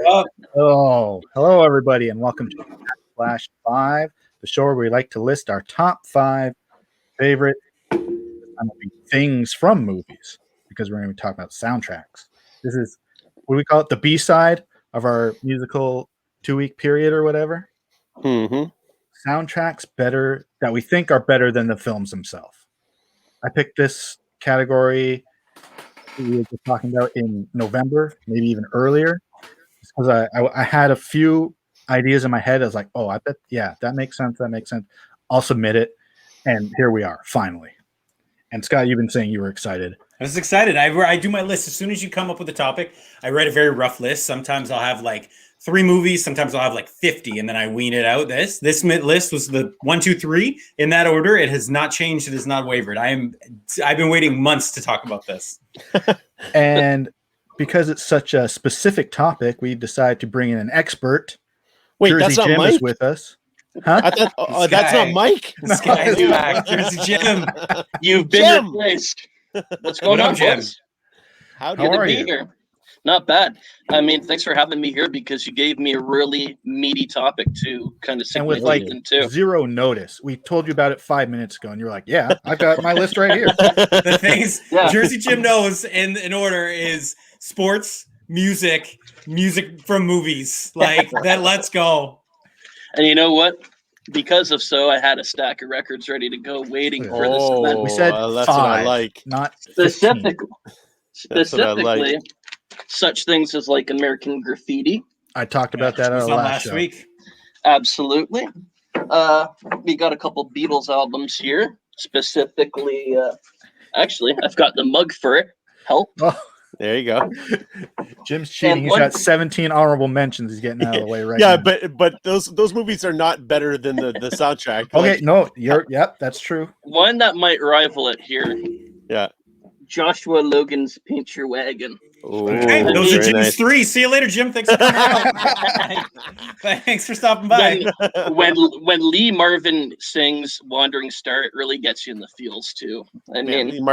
Oh, hello everybody, and welcome to Flash 5, the show where we like to list our top 5 favorite things from movies, because we're going to be talking about soundtracks. This is, what do we call it, the B-side of our musical 2-week period or whatever. Mm-hmm. Soundtracks better that we think are better than the films themselves. I picked this category we were just talking about in November, maybe even earlier, because I had a few ideas in my head. I was like, oh, I bet, yeah, that makes sense. That makes sense. I'll submit it. And here we are, finally. And Scott, you've been saying you were excited. I was excited. I do my list. As soon as you come up with a topic, I write a very rough list. Sometimes I'll have like 3 movies. Sometimes I'll have like 50, and then I wean it out. This list was the 1, 2, 3 in that order. It has not changed. It has not wavered. I've been waiting months to talk about this. And because it's such a specific topic, we decided to bring in an expert. Wait, Jersey that's not Jim Mike? is with us. Huh? That's not Mike. This guy's back. Jersey Jim. You've been replaced. What's going on, Jim? boys? How Good to are be you? here. Not bad. I mean, thanks for having me here because you gave me a really meaty topic to kind of sink And my with like teeth into. 0 notice. We told you about it 5 minutes ago, and you're like, yeah, I've got my list right here. The thing is, Yeah. Jersey Jim knows in order is sports, music from movies. Like that. Let's go. And you know what? Because of so, I had a stack of records ready to go, waiting for this event. We said that's 5, what I like. not 15. Specifically, such things as like American Graffiti. I talked about that It was on on our last last show. week. Absolutely. We got a couple Beatles albums here. Specifically, actually, I've got the mug for it. Help. Oh, There you go. Jim's cheating. He's got 17 honorable mentions. He's getting out of the way right Yeah, now. but those movies are not better than the soundtrack. Okay, Like, no, yep, that's true. One that might rival it here. yeah. Joshua Logan's Paint Your Wagon. Ooh, Okay, those are very Jim's nice. 3. See you later, Jim. Thanks for coming out. Thanks for stopping by. When Lee Marvin sings "Wandering Star," it really gets you in the feels too. I Man, mean,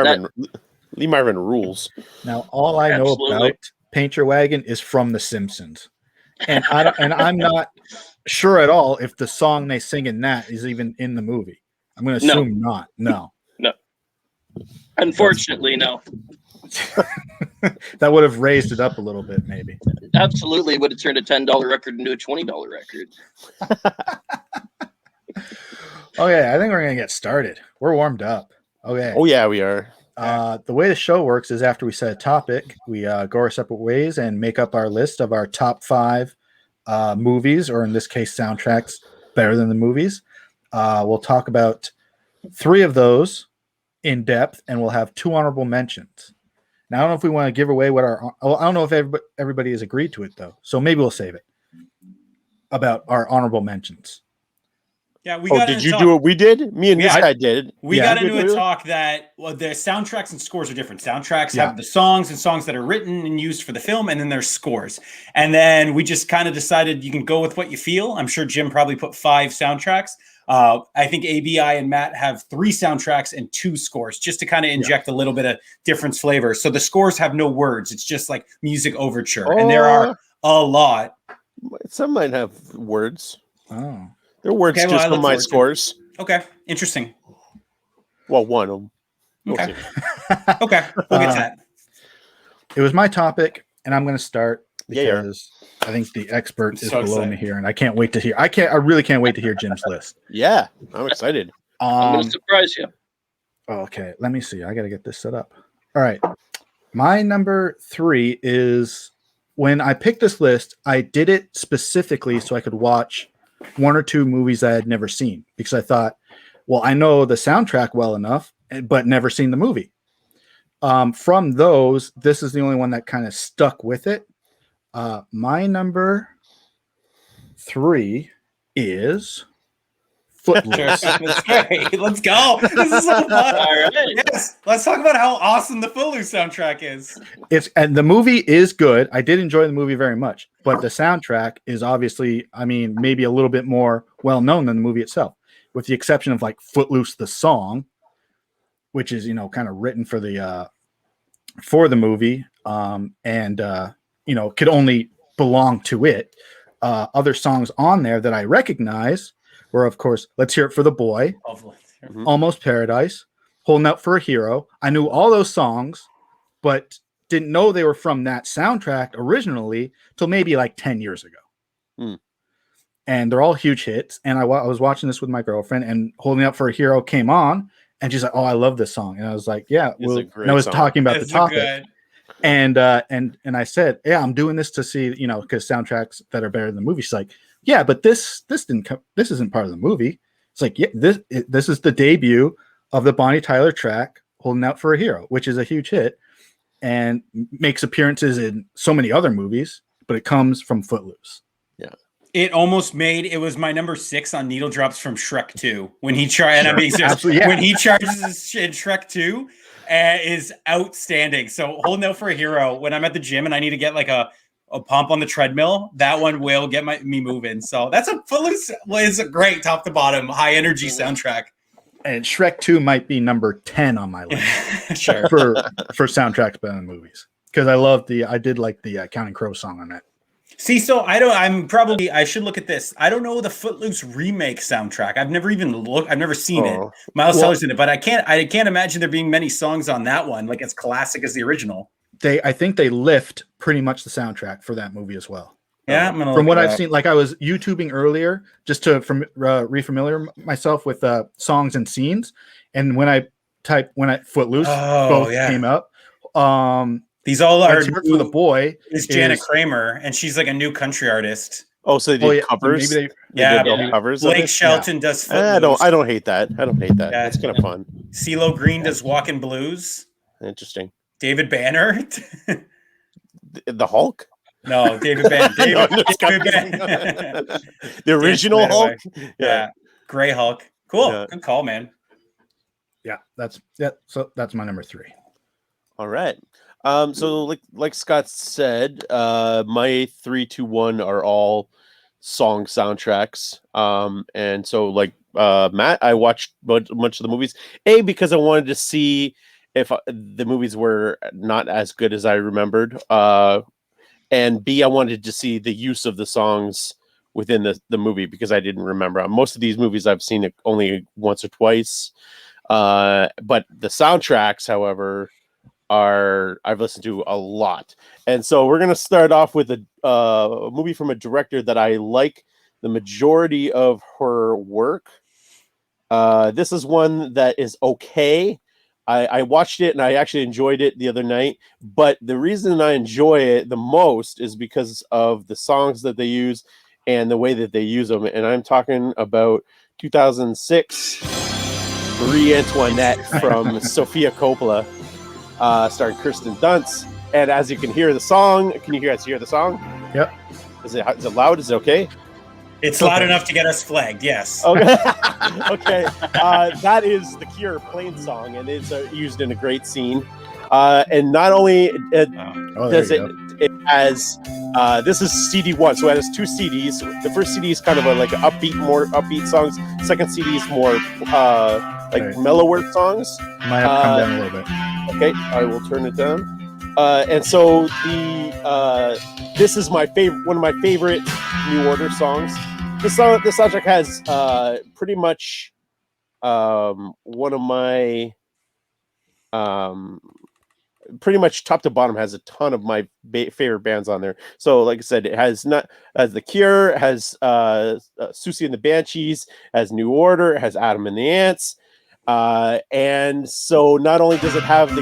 Lee Marvin rules. Now, all I know Absolutely. about Paint Your Wagon is from The Simpsons, and I'm not sure at all if the song they sing in that is even in the movie. I'm going to No. assume not. No, unfortunately, no. that would have raised it up a little bit, maybe. Absolutely, would have turned a $10 record into a $20 record. Okay, I think we're going to get started. We're warmed up. Okay. Oh yeah, we are. The way the show works is after we set a topic, we go our separate ways and make up our list of our top 5 movies, or in this case, soundtracks better than the movies. We'll talk about 3 of those in depth, and we'll have 2 honorable mentions. Now, I don't know if we want to give away what I don't know if everybody has agreed to it, though. So maybe we'll save it about our honorable mentions. Yeah, Did you do what we did? Me and this guy did. We got into a talk that the soundtracks and scores are different. Soundtracks have the songs and songs that are written and used for the film, and then there's scores. And then we just kind of decided you can go with what you feel. I'm sure Jim probably put 5 soundtracks. I think ABI and Matt have 3 soundtracks and 2 scores, just to kind of inject a little bit of different flavor. So the scores have no words. It's just like music overture. And there are a lot. Some might have words. Oh. There are words just on my scores. Okay, interesting. Well, one of them. Okay. Okay, we'll get to that. It was my topic, and I'm going to start Yeah. because I think the expert is so below excited. me here, and I can't wait to hear. I really can't wait to hear Jim's list. Yeah, I'm excited. I'm going to surprise you. Okay, let me see. I got to get this set up. All right. My number 3 is, when I picked this list, I did it specifically so I could watch 1 or 2 movies I had never seen, because I thought, well, I know the soundtrack well enough, but never seen the movie. From those, this is the only one that kind of stuck with it. My number 3 is Footloose. That's great. Let's go. This is so fun. All right. Yes, let's talk about how awesome the Footloose soundtrack is. And the movie is good. I did enjoy the movie very much, but the soundtrack is obviously, I mean, maybe a little bit more well known than the movie itself, with the exception of like Footloose the song, which is, kind of written for the movie, and could only belong to it. Other songs on there that I recognize were, of course, Let's Hear It for the Boy, Mhm. Almost Paradise, Holding Out for a Hero. I knew all those songs, but didn't know they were from that soundtrack originally till maybe like 10 years ago. Hmm. And they're all huge hits. And I was watching this with my girlfriend, and Holding Out for a Hero came on, and she's like, "Oh, I love this song." And I was like, "Yeah." It's a great and I was song. talking about It's the topic. good. And I said, "Yeah, I'm doing this to see, because soundtracks that are better than the movie." She's like, "Yeah, but this isn't part of the movie." It's like, "Yeah, this is the debut of the Bonnie Tyler track, Holding Out for a Hero," which is a huge hit and makes appearances in so many other movies, but it comes from Footloose. It was my number 6 on Needle Drops from Shrek 2 when he and I'm being serious. Absolutely, yeah. When he charges in Shrek 2 is outstanding. So Holding Out for a Hero, when I'm at the gym and I need to get like a pump on the treadmill, that one will get me moving. So that's Footloose was a great top to bottom high energy soundtrack. And Shrek 2 might be number 10 on my list Sure. for soundtracks better than movies, because I did like the Counting Crow song on that. See, so I should look at this. I don't know the Footloose remake soundtrack. I've never even looked. I've never seen it. Miles Teller's in it, but I can't imagine there being many songs on that one like as classic as the original. I think they lift pretty much the soundtrack for that movie as well. Yeah, I'm gonna from what look at I've that. seen, like I was YouTubing earlier just to refamiliar myself with songs and scenes, and when I Footloose both came up. These all are Let's Hear It for the Boy is Janet Kramer, and she's like a new country artist. Oh, so they did covers. Maybe Yeah, did covers. Blake Shelton does I Footloose. don't hate that. Yeah. It's kind of fun. CeeLo Green does Walkin' Blues. Interesting. David Banner. The Hulk? No, David Banner. No, David Banner. The original Hulk? Yeah. Gray Hulk. Cool. Yeah. Good call, man. Yeah, so that's my number 3. All right. So like Scott said, my 3, 2, 1 are all song soundtracks. And so like Matt, I watched much of the movies. Because I wanted to see if the movies were not as good as I remembered. And B, I wanted to see the use of the songs within the movie because I didn't remember. Most of these movies I've seen it only once or twice. But the soundtracks, however, I've listened to a lot. And so we're going to start off with a movie from a director that I like the majority of her work. This is one that is okay. I watched it and I actually enjoyed it the other night, but the reason I enjoy it the most is because of the songs that they use and the way that they use them. And I'm talking about 2006 Marie Antoinette from Sofia Coppola, starring Kirsten Dunst. And as you can hear the song, can you guys hear the song? Yep. Is it loud? Is it okay? It's loud enough to get us flagged, yes. Okay. Okay. That is the Cure Plain song, and it's used in a great scene. And not only does it has this is CD1, so it has 2 CDs. The first CD is kind of more upbeat songs. Second CD is more mellower songs. Might have to come down a little bit. Okay, I will turn it down. And so this is one of my favorite New Order songs. The soundtrack has pretty much one of my pretty much top to bottom has a ton of my favorite bands on there. So like I said, it has The Cure, has Susie and the Banshees, has New Order, it has Adam and the Ants. And so not only does it have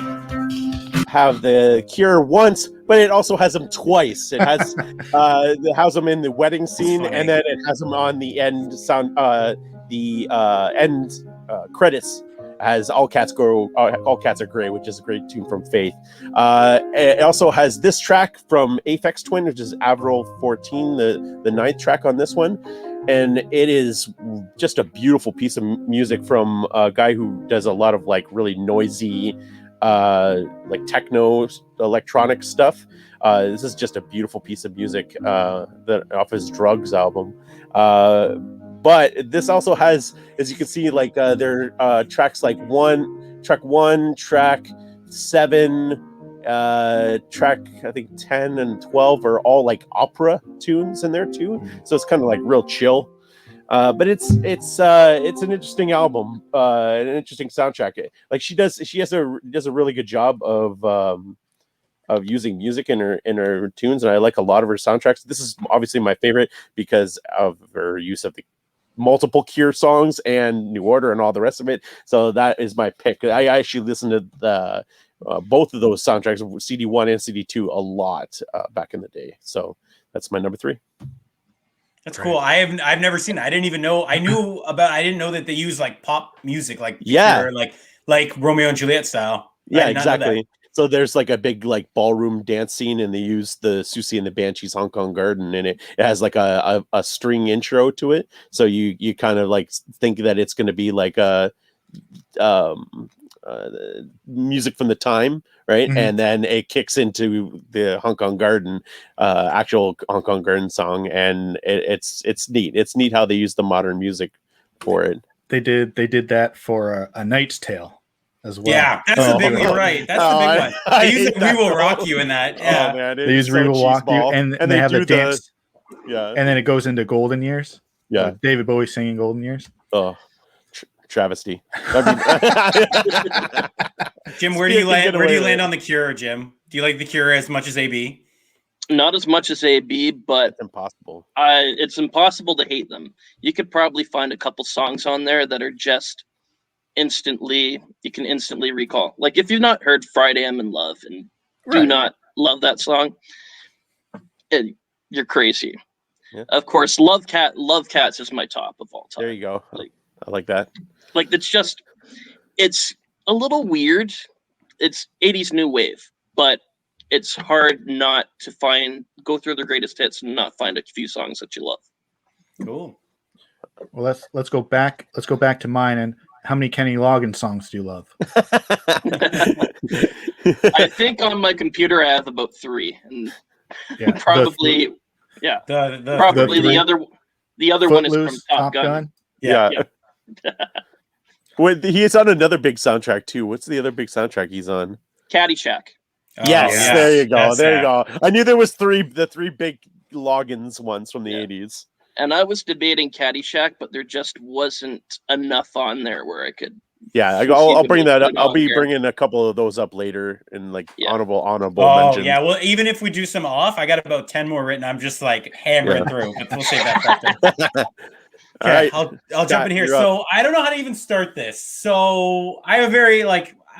the Cure once, but it also has them twice. It has them in the wedding scene, and then it has them on the end end credits. Has All Cats Are Grey, which is a great tune from Faith. It also has this track from Aphex Twin, which is Avril 14, the 9th track on this one. And it is just a beautiful piece of music from a guy who does a lot of really noisy techno electronic stuff. This is just a beautiful piece of music that off his Drugs album. But this also has, as you can see, there are tracks track 1, track 7, track I think 10 and 12 are all like opera tunes in there too, so it's kind of like real chill. But it's an interesting album, an interesting soundtrack. Like she does a really good job of using music in her tunes, and I like a lot of her soundtracks. This is obviously my favorite because of her use of the multiple Cure songs and New Order and all the rest of it. So that is my pick. I actually listened to the both of those soundtracks, CD1 and CD2, a lot back in the day. So that's my number 3. That's cool. I've never seen it. I didn't even know. I didn't know that they use like pop music, like yeah, like Romeo and Juliet style. Yeah, exactly. So there's like a big like ballroom dance scene, and they use the Susie and the Banshees Hong Kong Garden, and it has like a string intro to it. So you kind of like think that it's going to be like a music from the time, right? Mm-hmm. And then it kicks into the Hong Kong Garden, actual Hong Kong Garden song, and it's neat. It's neat how they use the modern music for it. They did that for A Knight's Tale as well. Yeah, that's the big one. You're right. That's the big one. They use "We Will Rock You" in that. Yeah, man, they use "We Will Rock You," and they have the dance. Yeah, and then it goes into Golden Years. Yeah, David Bowie singing Golden Years. Oh, travesty. Jim, where do you land on the Cure, Jim? Do you like the Cure as much as AB? Not as much as AB, but it's impossible. It's impossible to hate them. You could probably find a couple songs on there that are just you can instantly recall. Like if you've not heard "Friday I'm in Love" and do not love that song, you're crazy. Yeah. Of course, Love Cats is my top of all time. There you go. I like that. Like it's a little weird. It's 80s new wave, but it's hard not to go through their greatest hits and not find a few songs that you love. Cool. Well, let's go back to mine. And how many Kenny Loggins songs do you love? I think on my computer I have about 3, and probably the other one is from Top Gun. Yeah. Wait, he is on another big soundtrack too. What's the other big soundtrack he's on? Caddyshack. Yes, there you go. You go. I knew there was the three big Loggins ones from the 80s. And I was debating Caddyshack, but there just wasn't enough on there where I could. Yeah, I'll bring that up. I'll be bringing a couple of those up later in like honorable mention. Yeah, well, even if we do some off, I got about 10 more written. I'm just like hammering through, but we'll save that for later. Okay, right. I'll jump in here. So I don't know how to even start this. So I have very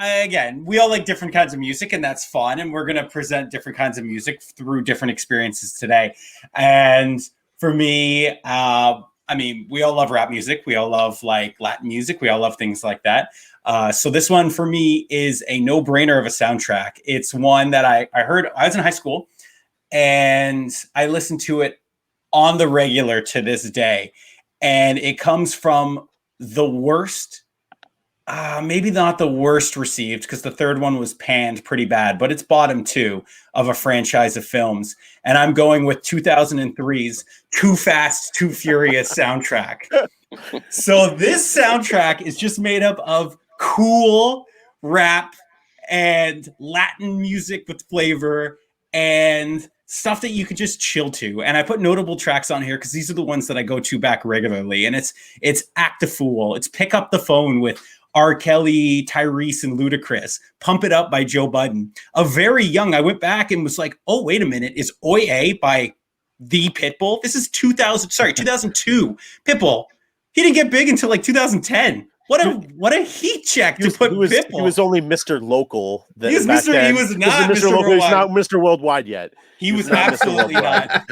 again, we all like different kinds of music, and that's fun. And we're going to present different kinds of music through different experiences today. And for me, we all love rap music. We all love like Latin music. We all love things like that. So this one for me is a no-brainer of a soundtrack. It's one that I heard. I was in high school, and I listened to it on the regular to this day. And it comes from the worst, maybe not the worst received, because the third one was panned pretty bad, but it's bottom 2 of a franchise of films. And I'm going with 2003's Too Fast, Too Furious soundtrack. So this soundtrack is just made up of cool rap and Latin music with flavor and stuff that you could just chill to. And I put notable tracks on here because these are the ones that I go to back regularly. And it's Act a Fool. It's Pick Up the Phone with R. Kelly, Tyrese, and Ludacris. Pump It Up by Joe Budden. I went back and was like, oh, wait a minute. Is Oye by the Pitbull? This is 2002. Pitbull. He didn't get big until like 2010. What a heat check to put Pitbull. He was only Mr. Local. He was not Mr. Worldwide. He's not Mr. Worldwide yet. He was absolutely not.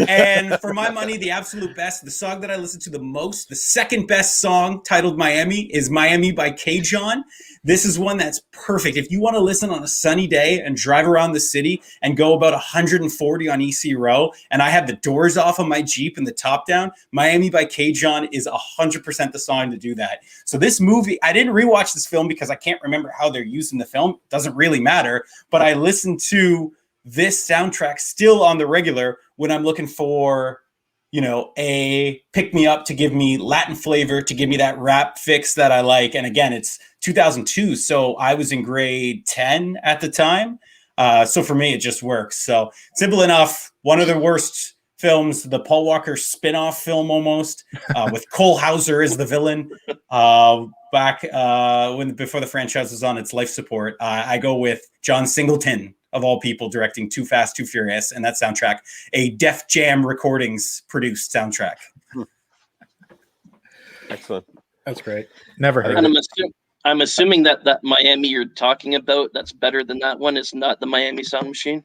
And for my money, the absolute best, the song that I listen to the most, the second best song titled Miami is Miami by K-John. This is one that's perfect. If you want to listen on a sunny day and drive around the city and go about 140 on EC Row, and I have the doors off of my Jeep and the top down, Miami by K-John is 100% the song to do that. So this movie, I didn't rewatch this film because I can't remember how they're used in the film. It doesn't really matter. But I listened to this soundtrack still on the regular when I'm looking for, a pick-me-up to give me Latin flavor, to give me that rap fix that I like. And again, it's 2002, so I was in grade 10 at the time. So for me, it just works. So simple enough. One of the worst films, the Paul Walker spin-off film almost, with Cole Hauser as the villain. Back before the franchise was on its life support, I go with John Singleton, of all people, directing Too Fast, Too Furious, and that soundtrack, a Def Jam Recordings produced soundtrack. Excellent. That's great. Never heard And it. I'm assuming that Miami you're talking about that's better than that one is not the Miami Sound Machine.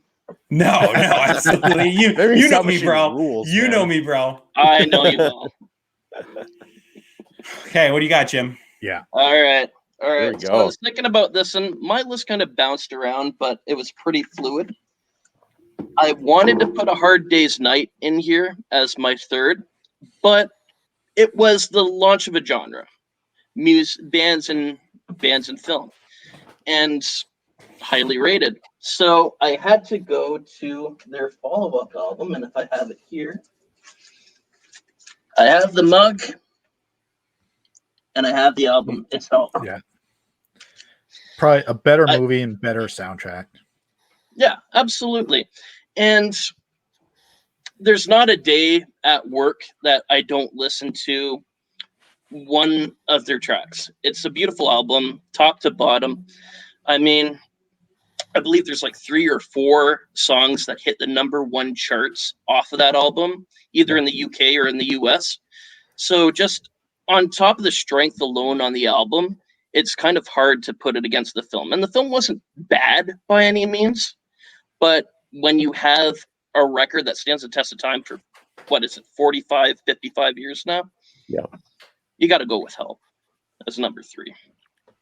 No, absolutely. You know me, bro. Rules, you man. know me, bro. I know you will. Okay, what do you got, Jim? Yeah. All right. There we So go. I was thinking about this, and my list kind of bounced around, but it was pretty fluid. I wanted to put A Hard Day's Night in here as my third, but it was the launch of a genre, bands and film, and highly rated. So I had to go to their follow-up album, and if I have it here, I have the mug, and I have the album itself. Yeah. Probably a better movie and better soundtrack. Yeah, absolutely. And there's not a day at work that I don't listen to one of their tracks. It's a beautiful album, top to bottom. I mean, I believe there's like 3 or 4 songs that hit the #1 charts off of that album, either in the UK or in the US. So just on top of the strength alone on the album, it's kind of hard to put it against the film. And the film wasn't bad by any means, but when you have a record that stands the test of time for, 45, 55 years now? Yeah. You got to go with Help as number 3.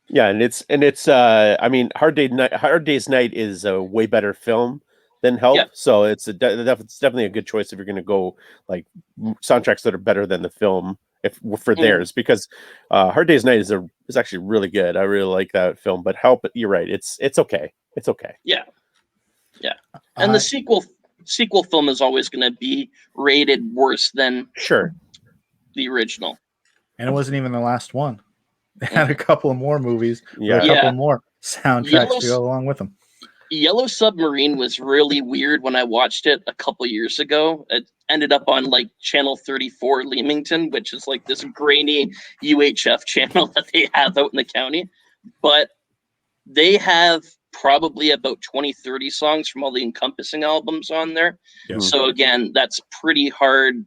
Yeah, and it's I mean, Hard Day's Night is a way better film than Help, so it's definitely a good choice if you're going to go like soundtracks that are better than the film for theirs, because Hard Day's Night is actually really good. I really like that film, but Help, you're right, it's okay. It's okay. Yeah. And the sequel film is always going to be rated worse than the original. And it wasn't even the last one. They had a couple of more movies, yeah, a couple more soundtracks to go along with them. Yellow Submarine was really weird when I watched it a couple years ago. It ended up on like channel 34 Leamington, which is like this grainy UHF channel that they have out in the county. But they have probably about 20-30 songs from all the encompassing albums on there. Yeah. So again, that's pretty hard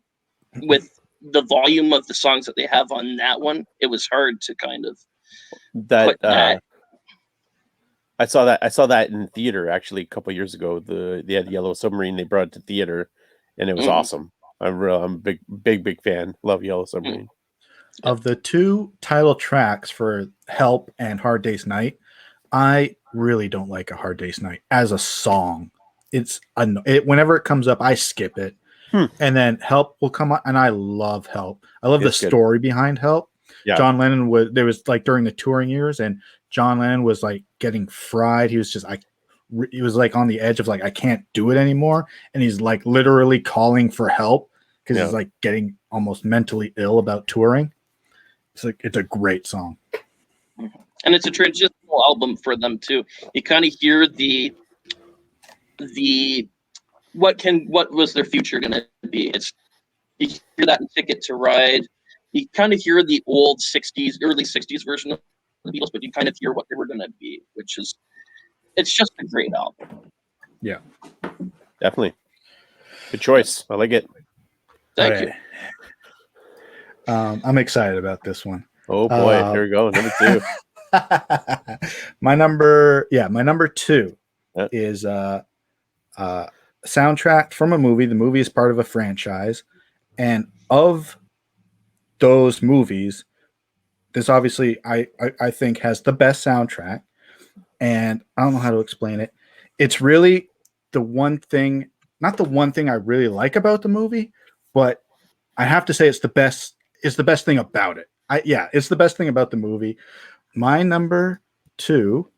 with the volume of the songs that they have on that one. It was hard to kind of put that. I saw that in theater actually a couple years ago. They had Yellow Submarine. They brought it to theater, and it was awesome. I'm a big fan. Love Yellow Submarine. Of the 2 title tracks for Help and Hard Day's Night, I really don't like A Hard Day's Night as a song. Whenever it comes up, I skip it. And then Help will come on, and I love Help. I love the story behind Help. Yeah. John Lennon was like during the touring years, and John Lennon was like getting fried. He was just he was like on the edge of like, I can't do it anymore. And he's like literally calling for help because he's like getting almost mentally ill about touring. It's a great song. And it's a transitional album for them too. You kind of hear the what was their future going to be? You hear that in Ticket to Ride. You kind of hear the old early 60s version of the Beatles, but you kind of hear what they were going to be, it's just a great album. Yeah, definitely. Good choice. I like it. Thank you. I'm excited about this one. Oh boy, here we go. Number 2. my number 2 is soundtrack from a movie. The movie is part of a franchise, and of those movies, this obviously I think has the best soundtrack, and I don't know how to explain it. It's really the one thing, not the one thing I really like about the movie, but I have to say it's the best thing about it. It's the best thing about the movie. My number 2,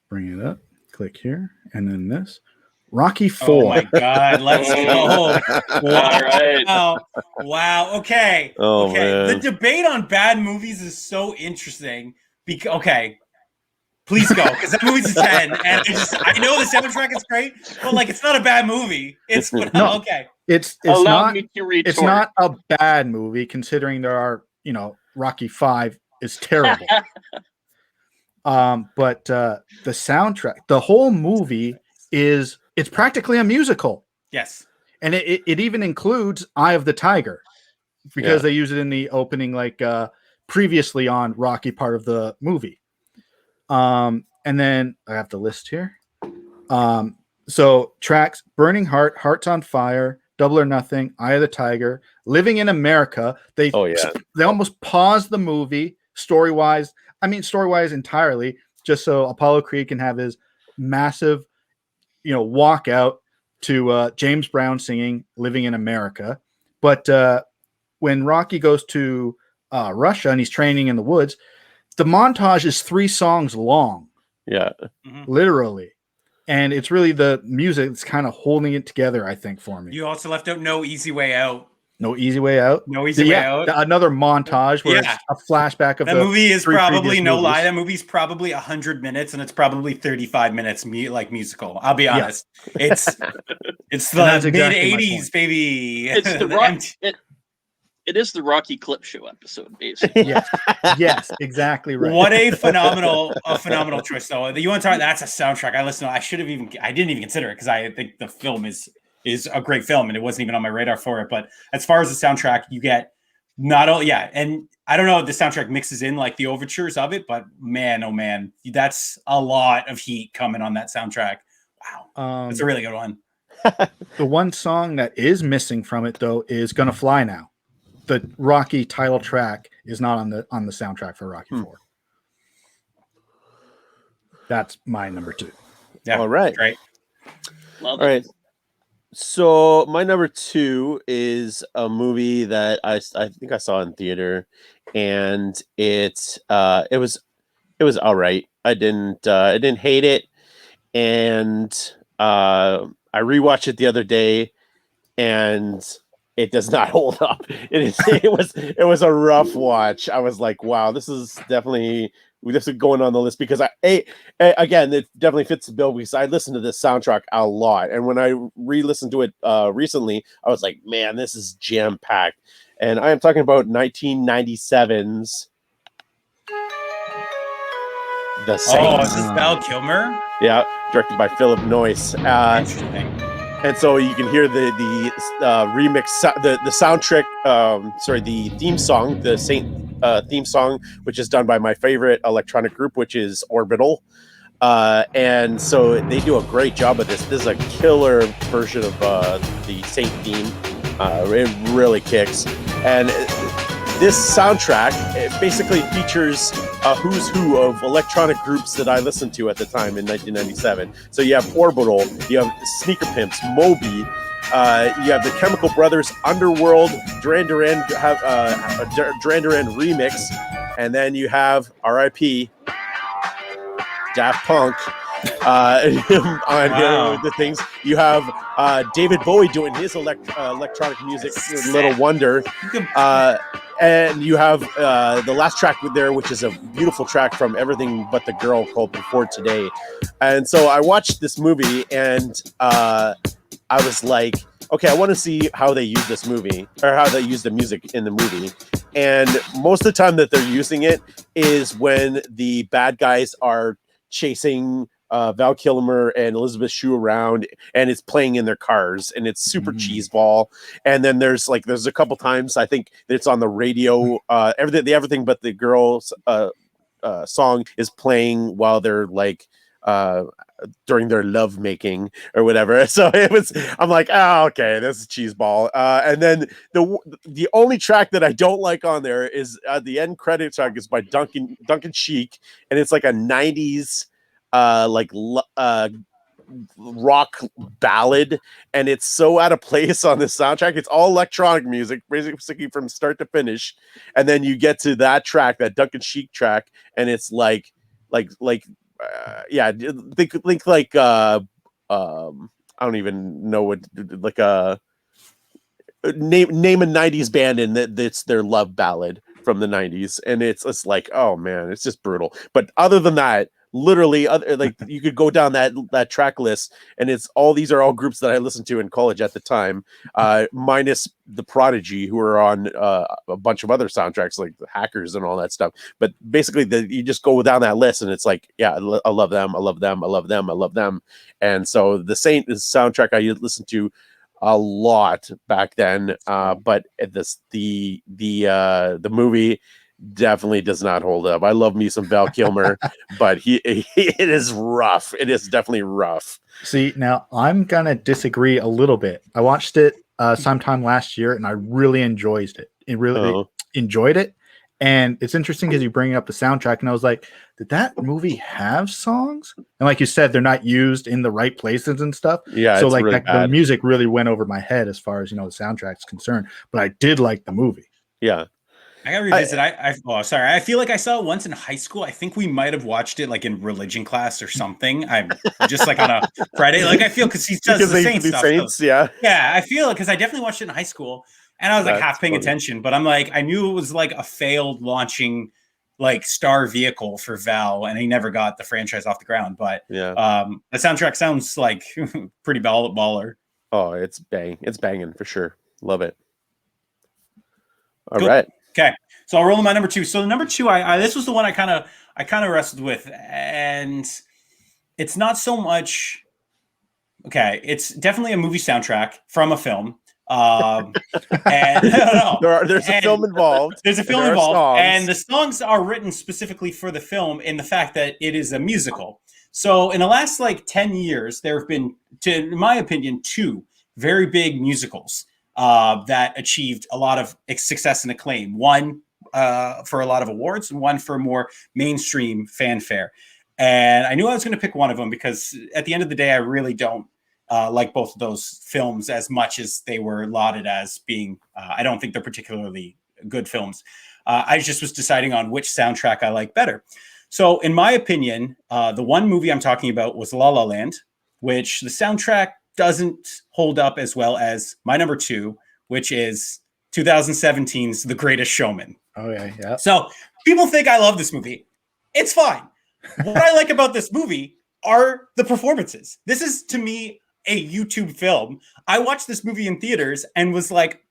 bring it up, click here, and then this. Rocky 4. Oh my God, let's go. Wow. Wow. Okay. Man. The debate on bad movies is so interesting. Please go, because that movie's a 10, and I know the soundtrack is great, but like it's not a bad movie. It's okay. It's Allow not me to retort. it's not a bad movie considering there are, Rocky 5 is terrible. But the soundtrack, the whole movie it's practically a musical. Yes. And it even includes Eye of the Tiger because they use it in the opening, like previously on Rocky part of the movie. And then I have the list here. So tracks: Burning Heart, Hearts on Fire, Double or Nothing, Eye of the Tiger, Living in America. They almost paused the movie story-wise entirely, just so Apollo Creed can have his massive, walkout to James Brown singing Living in America. But when Rocky goes to Russia and he's training in the woods, the montage is 3 songs long. Yeah. Literally. And it's really the music that's kind of holding it together, I think, for me. You also left out No Easy Way Out. No Easy Way Out. No Easy Way Out. Another montage where it's a flashback of that movie is probably no lie. That movie's probably 100 minutes, and it's probably 35 minutes musical. I'll be honest. Yeah. It's the mid 80s, baby. It's the It is the Rocky Clip Show episode, basically. Yes, exactly right. What a phenomenal choice, though. You want to talk? That's a soundtrack. I didn't even consider it because I think the film is a great film, and it wasn't even on my radar for it. But as far as the soundtrack, you get and I don't know if the soundtrack mixes in like the overtures of it, but man, oh man, that's a lot of heat coming on that soundtrack. Wow, it's a really good one. The one song that is missing from it, though, is "Gonna Fly Now." The Rocky title track is not on the soundtrack for Rocky 4. That's my number 2. Yeah. All right. Great. Love All it. right. So my number 2 is a movie that I think I saw in theater, and it was all right. I didn't hate it, and I rewatched it the other day, and it does not hold up. It was a rough watch. I was like, wow, this is going on the list because again, it definitely fits the bill because I listened to this soundtrack a lot. And when I re-listened to it recently, I was like, man, this is jam-packed. And I am talking about 1997's The Saints. Oh, is this Val Kilmer? Yeah, directed by Philip Noyce. Interesting. And so you can hear the remix, the soundtrack. The theme song, the Saint theme song, which is done by my favorite electronic group, which is Orbital. And so they do a great job of this. This is a killer version of the Saint theme. It really kicks. And this soundtrack, it basically features a who's who of electronic groups that I listened to at the time in 1997. So you have Orbital, you have Sneaker Pimps, Moby, you have the Chemical Brothers, Underworld, Duran Duran have a Duran Duran remix, and then you have R.I.P. Daft Punk on the things. You have David Bowie doing his electronic music, Little Wonder. And you have the last track there, which is a beautiful track from Everything But the Girl called Before Today. And so I watched this movie and I was like, okay, I want to see how they use this movie or how they use the music in the movie. And most of the time that they're using it is when the bad guys are chasing Val Kilmer and Elizabeth Shue around, and it's playing in their cars, and it's super cheeseball. And then there's a couple times I think it's on the radio. Everything But the Girls song is playing while they're during their love making or whatever. So I'm like, oh, okay, this is cheeseball. And then the only track that I don't like on there is the end credit track is by Duncan Sheik, and it's like a 90s rock ballad, and it's so out of place on the soundtrack. It's all electronic music basically from start to finish, and then you get to that track, that Duncan Sheik track, and it's think I don't even know what name a 90s band and that's their love ballad from the 90s, and it's like, oh man, it's just brutal. But other than that, literally like you could go down that track list, and it's all these are all groups that I listened to in college at the time, minus the Prodigy, who are on a bunch of other soundtracks like Hackers and all that stuff. But basically, you just go down that list, and it's like, yeah, I love them, I love them, I love them, I love them. And so the Saint is a soundtrack I listened to a lot back then, but the movie definitely does not hold up. I love me some Val Kilmer, but it is rough. It is definitely rough. See, now I'm gonna disagree a little bit. I watched it sometime last year, and I really enjoyed it. Enjoyed it, and it's interesting because you bring up the soundtrack, and I was like, did that movie have songs? And like you said, they're not used in the right places and stuff. Yeah, so like really the music really went over my head as far as the soundtrack's concerned. But I did like the movie. Yeah. I gotta revisit. I feel like I saw it once in high school. I think we might have watched it like in religion class or something. I'm just like on a Friday. Like I feel because he does the Saints stuff. Saints, yeah. Yeah, I feel it because I definitely watched it in high school, and I was like half paying attention. But I'm like, I knew it was like a failed launching like star vehicle for Val, and he never got the franchise off the ground. But yeah, the soundtrack sounds like pretty baller. Oh, it's banging for sure. Love it. All cool. right. Okay, so I'll roll my number 2. So the number 2, I this was the one I kind of wrestled with, and it's not so much. Okay, it's definitely a movie soundtrack from a film. And there's a film involved. There's a film involved, and the songs are written specifically for the film in the fact that it is a musical. So in the last like 10 years, there have been, in my opinion, 2 very big musicals that achieved a lot of success and acclaim. One for a lot of awards, and one for more mainstream fanfare. And I knew I was going to pick one of them because at the end of the day, I really don't like both of those films as much as they were lauded as being. I don't think they're particularly good films. I just was deciding on which soundtrack I like better. So in my opinion, the one movie I'm talking about was La La Land, which the soundtrack doesn't hold up as well as my number 2, which is 2017's The Greatest Showman. Oh yeah. So people think I love this movie. It's fine. What I like about this movie are the performances. This is, to me, a YouTube film. I watched this movie in theaters and was like,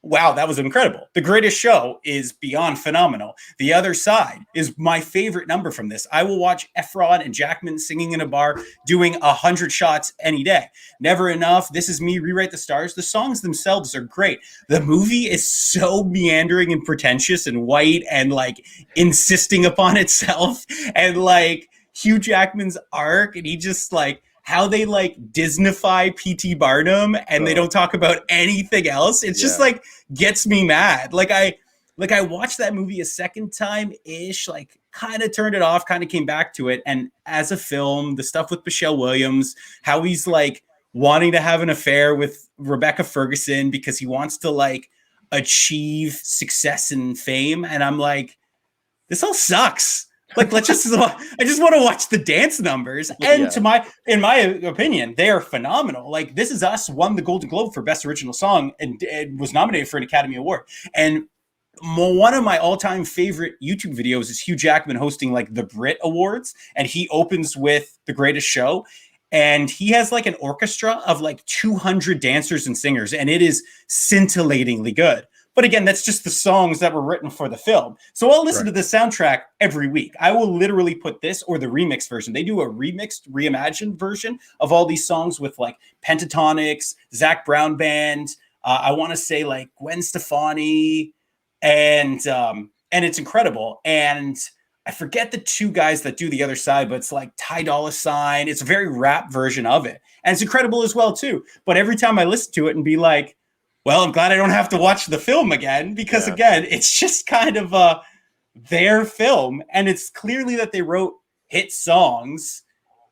wow, that was incredible. The Greatest Show is beyond phenomenal. The Other Side is my favorite number from this. I will watch Efron and Jackman singing in a bar, doing 100 shots any day. Never Enough, This Is Me, Rewrite the Stars. The songs themselves are great. The movie is so meandering and pretentious and white and like insisting upon itself. And like Hugh Jackman's arc, and he just like, how they like Disneyfy P.T. Barnum and they don't talk about anything else. It's just like gets me mad. Like I watched that movie a second time ish, like kind of turned it off, kind of came back to it. And as a film, the stuff with Michelle Williams, how he's like wanting to have an affair with Rebecca Ferguson because he wants to like achieve success and fame. And I'm like, this all sucks. Like, I just want to watch the dance numbers. And in my opinion, they are phenomenal. Like, This Is Us won the Golden Globe for Best Original Song and was nominated for an Academy Award. And one of my all-time favorite YouTube videos is Hugh Jackman hosting like the Brit Awards. And he opens with The Greatest Show. And he has like an orchestra of like 200 dancers and singers. And it is scintillatingly good. But again, that's just the songs that were written for the film. So I'll listen to the soundtrack every week. I will literally put this or the remix version. They do a remixed, reimagined version of all these songs with like Pentatonics, Zach Brown Band. I want to say like Gwen Stefani, and it's incredible. And I forget the 2 guys that do The Other Side, but it's like Ty Dolla $ign. It's a very rap version of it, and it's incredible as well too. But every time I listen to it and be like, well, I'm glad I don't have to watch the film again because, again, it's just kind of their film. And it's clearly that they wrote hit songs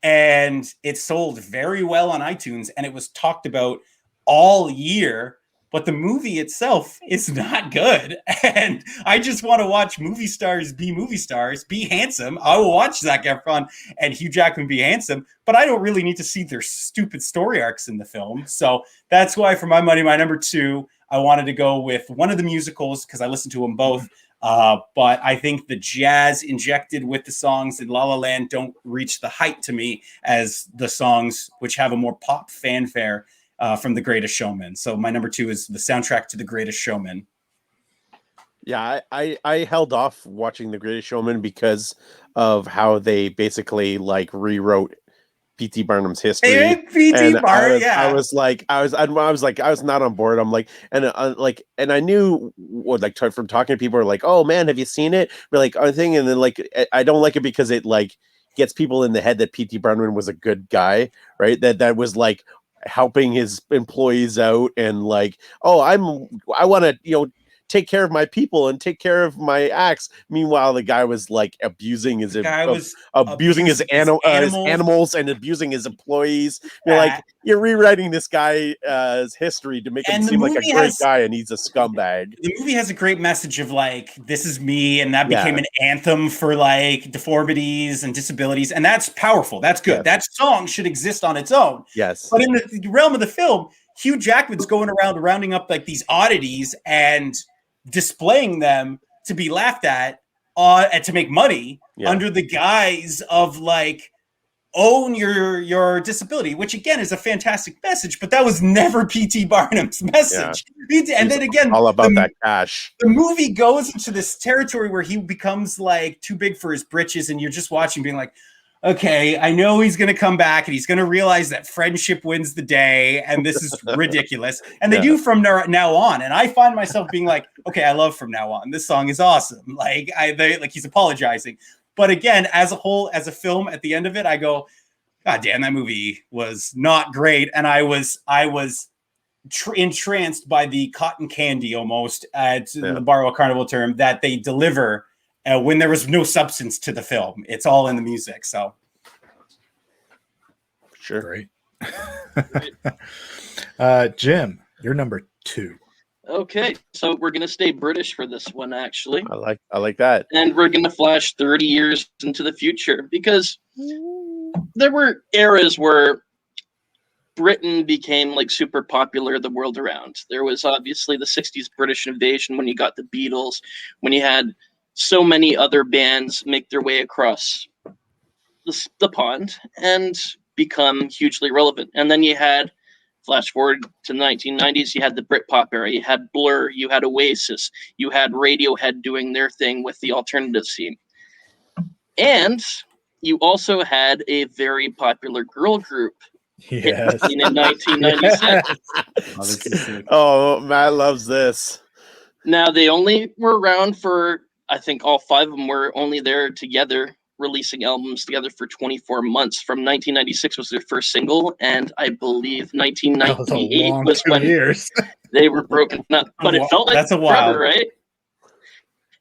and it sold very well on iTunes and it was talked about all year. But the movie itself is not good. And I just want to watch movie stars, be handsome. I will watch Zac Efron and Hugh Jackman be handsome, but I don't really need to see their stupid story arcs in the film. So that's why, for my money, my number 2, I wanted to go with one of the musicals because I listened to them both. But I think the jazz injected with the songs in La La Land don't reach the height to me as the songs which have a more pop fanfare from The Greatest Showman. So my number 2 is the soundtrack to The Greatest Showman. Yeah, I held off watching The Greatest Showman because of how they basically like rewrote P.T. Barnum's history. Hey, P.T. Barnum, yeah. I was not on board. I'm like, and I knew what, like, from talking to people, are like, oh man, have you seen it? We're like, oh thing, and then like I don't like it because it like gets people in the head that P.T. Barnum was a good guy, right? That was like helping his employees out and like, oh, I want to take care of my people and take care of my acts. Meanwhile, the guy was like abusing his animals and abusing his employees. You're like, you're rewriting this guy's history to make him seem like a great guy, and he's a scumbag. The movie has a great message of like, this is me, and that became an anthem for like deformities and disabilities, and that's powerful. That's good. Yes. That song should exist on its own. Yes. But in the realm of the film, Hugh Jackman's going around rounding up like these oddities and displaying them to be laughed at and to make money under the guise of like, own your disability, which again is a fantastic message, but that was never P.T. Barnum's message. Yeah. And then again, all about that cash. The movie goes into this territory where he becomes like too big for his britches, and you're just watching being like, okay, I know he's going to come back and he's going to realize that friendship wins the day, and this is ridiculous. And they do from now on. And I find myself being like, okay, I love From Now On. This song is awesome. Like he's apologizing. But again, as a whole, as a film, at the end of it, I go, God damn, that movie was not great. And I was entranced by the cotton candy almost, to borrow a Carnival term, that they deliver when there was no substance to the film. It's all in the music. So, sure, great. Jim, you're number 2. Okay, so we're gonna stay British for this one, actually. I like that, and we're gonna flash 30 years into the future, because there were eras where Britain became like super popular the world around. There was obviously the 60s British invasion, when you got the Beatles, when you had so many other bands make their way across the pond and become hugely relevant. And then you had, flash forward to the 1990s, you had the Britpop era, you had Blur, you had Oasis, you had Radiohead doing their thing with the alternative scene. And you also had a very popular girl group in 1996. Oh, Matt loves this. Now, they only were around for, I think all 5 of them were only there together, releasing albums together for 24 months. From 1996 was their first single, and I believe 1998 was when they were broken up. But it felt like that's a while, right?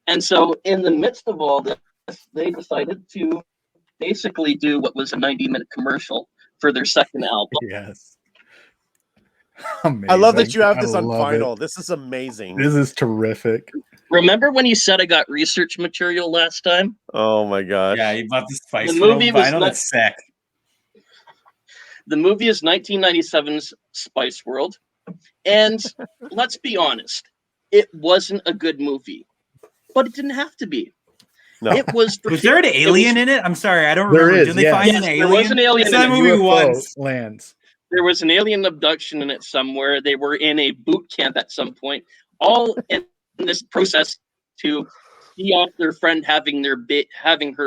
And so in the midst of all this, they decided to basically do what was a 90-minute commercial for their second album. Yes. Amazing. I love that you have this on vinyl. This is amazing. This is terrific. Remember when you said I got research material last time? Oh my gosh. Yeah, you bought the Spice World vinyl. That's sick. The movie is 1997's Spice World. And let's be honest, it wasn't a good movie. But it didn't have to be. No. It was. Was there an alien in it? I'm sorry, I don't remember. Did they find an alien? There was an alien in that movie once. Lands. There was an alien abduction in it somewhere. They were in a boot camp at some point. All in this process to see off their friend having her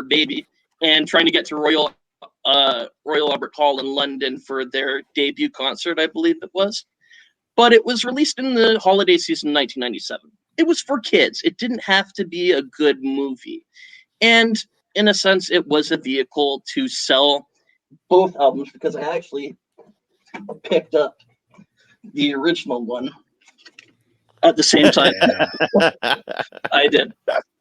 baby, and trying to get to Royal Albert Hall in London for their debut concert, I believe it was. But it was released in the holiday season 1997. It was for kids. It didn't have to be a good movie. And in a sense, it was a vehicle to sell both albums, because I actually picked up the original one at the same time. I did.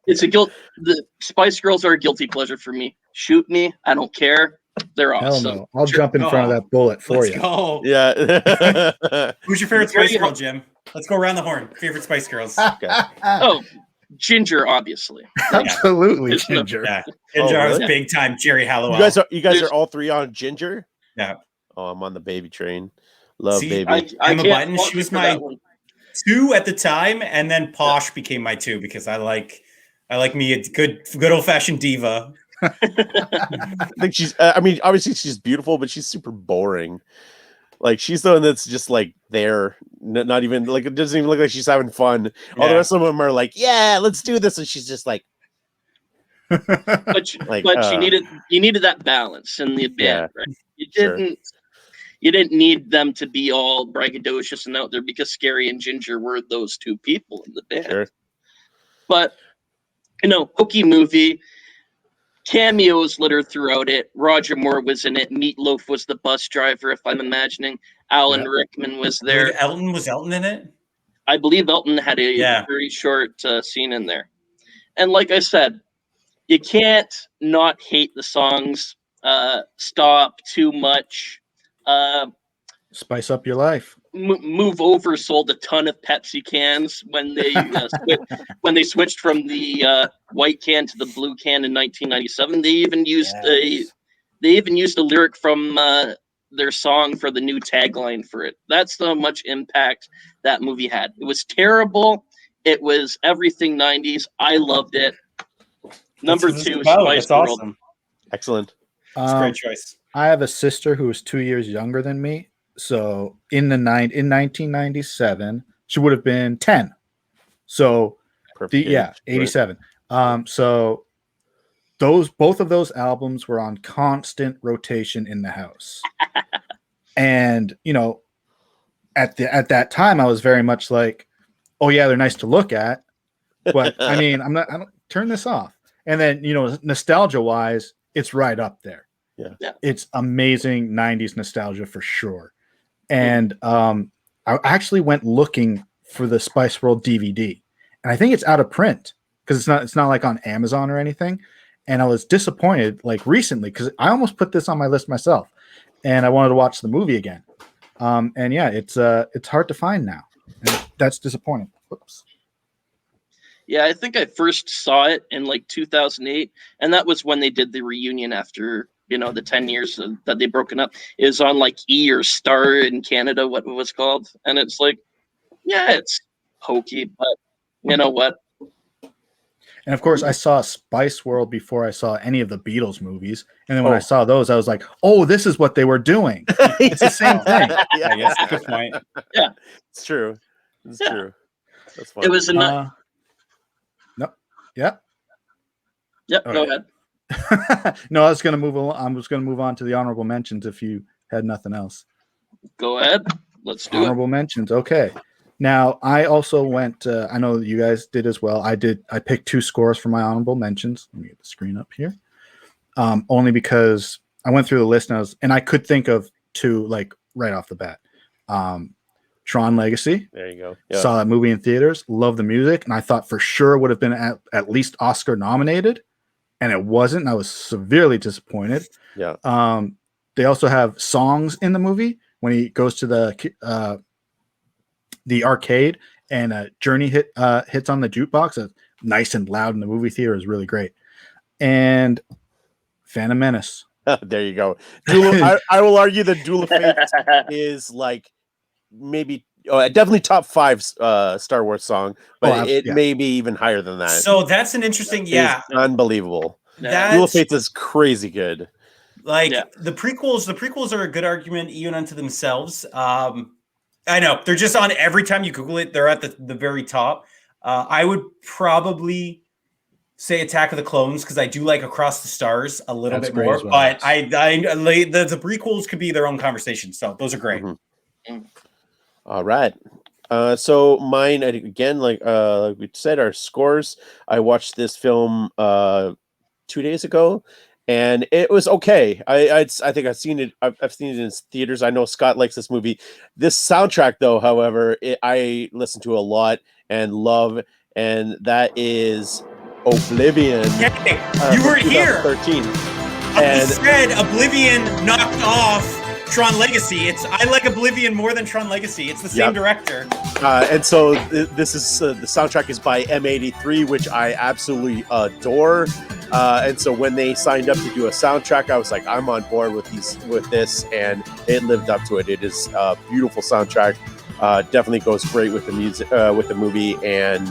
It's a guilt. The Spice Girls are a guilty pleasure for me. Shoot me. I don't care. They're awesome. Hell no. I'll jump in front of that bullet for Let's you. Go. Yeah. Who's your favorite Spice Girl, Jim? Let's go around the horn. Favorite Spice Girls. Okay. Oh, Ginger, obviously. Absolutely, There's Ginger. Yeah. Ginger was really? big time. Jerry Halliwell. You guys are all 3 on Ginger? Yeah. Oh, I'm on the baby train. Love baby. Emma can't Button. She was my 2 at the time, and then Posh became my 2 because I like I like me a good old fashioned diva. I think she's. I mean, obviously she's beautiful, but she's super boring. Like she's the one that's just like there, not even like it doesn't even look like she's having fun. All the rest of them are like, yeah, let's do this, and she's just like. But you needed that balance in the band, right? You didn't need them to be all braggadocious and out there because Scary and Ginger were those two people in the band. Sure. But hokey movie, cameos littered throughout it. Roger Moore was in it. Meatloaf was the bus driver, if I'm imagining. Alan Rickman was there. Was Elton in it? I believe Elton had a very short scene in there. And like I said, you can't not hate the songs. Stop, Too Much. Spice Up Your Life. Move Over sold a ton of Pepsi cans when they switched from the white can to the blue can in 1997. They even used a lyric from their song for the new tagline for it. That's how much impact that movie had. It was terrible. It was everything 90s. I loved it. Number 2, Spice World. Awesome. Excellent. It's a great choice. I have a sister who is 2 years younger than me. So in 1997, she would have been 10. So Perfect. 87. So both of those albums were on constant rotation in the house. And at that time I was very much like, oh yeah, they're nice to look at, but I mean, I don't turn this off. And then, nostalgia wise, it's right up there. Yeah. It's amazing 90s nostalgia for sure. And I actually went looking for the Spice World DVD, and I think it's out of print because it's not like on Amazon or anything. And I was disappointed like recently because I almost put this on my list myself, and I wanted to watch the movie again. And yeah, it's hard to find now, and that's disappointing. Whoops. Yeah, I think I first saw it in like 2008, and that was when they did the reunion after the 10 years that they broken up. It was on like E or Star in Canada, what it was called, and it's like, yeah, it's hokey, but you know what? And of course, I saw Spice World before I saw any of the Beatles movies, and then when I saw those, I was like, oh, this is what they were doing. It's the same thing. Yeah, yes, good point. Yeah, it's true. It's true. That's fun. It was a no. Yep. Go ahead. No, I was going to move on. I was going to move on to the honorable mentions if you had nothing else. Go ahead. Let's do honorable mentions. Okay. Now, I also went, I know you guys did as well. I picked 2 scores for my honorable mentions. Let me get the screen up here. Only because I went through the list and I could think of 2 like right off the bat. Tron Legacy. There you go. Yeah. Saw that movie in theaters. Love the music. And I thought for sure it would have been at least Oscar nominated. And it wasn't. And I was severely disappointed. Yeah. They also have songs in the movie when he goes to the arcade and Journey hits on the jukebox. It's nice and loud in the movie theater is really great. And Phantom Menace. There you go. I will argue that Duel of Fates is like maybe definitely top 5 Star Wars song, but it may be even higher than that. So that's an interesting, It's unbelievable. Duel of Fates is crazy good. Like the prequels are a good argument even unto themselves. I know they're just on every time you Google it, they're at the very top. I would probably say Attack of the Clones because I do like Across the Stars a little bit more, well. But the prequels could be their own conversation. So those are great. Mm-hmm. All right. So mine again, like we said, our scores. I watched this film 2 days ago, and it was okay. I think I've seen it. I've seen it in theaters. I know Scott likes this movie. This soundtrack, though, however, I listen to a lot and love, and that is Oblivion. You weren't here. 13. And said Oblivion knocked off Tron Legacy. I like Oblivion more than Tron Legacy. It's the same director. And so this is the soundtrack is by M83, which I absolutely adore. And so when they signed up to do a soundtrack, I was like, I'm on board with this, and it lived up to it. It is a beautiful soundtrack. Definitely goes great with the music, with the movie, and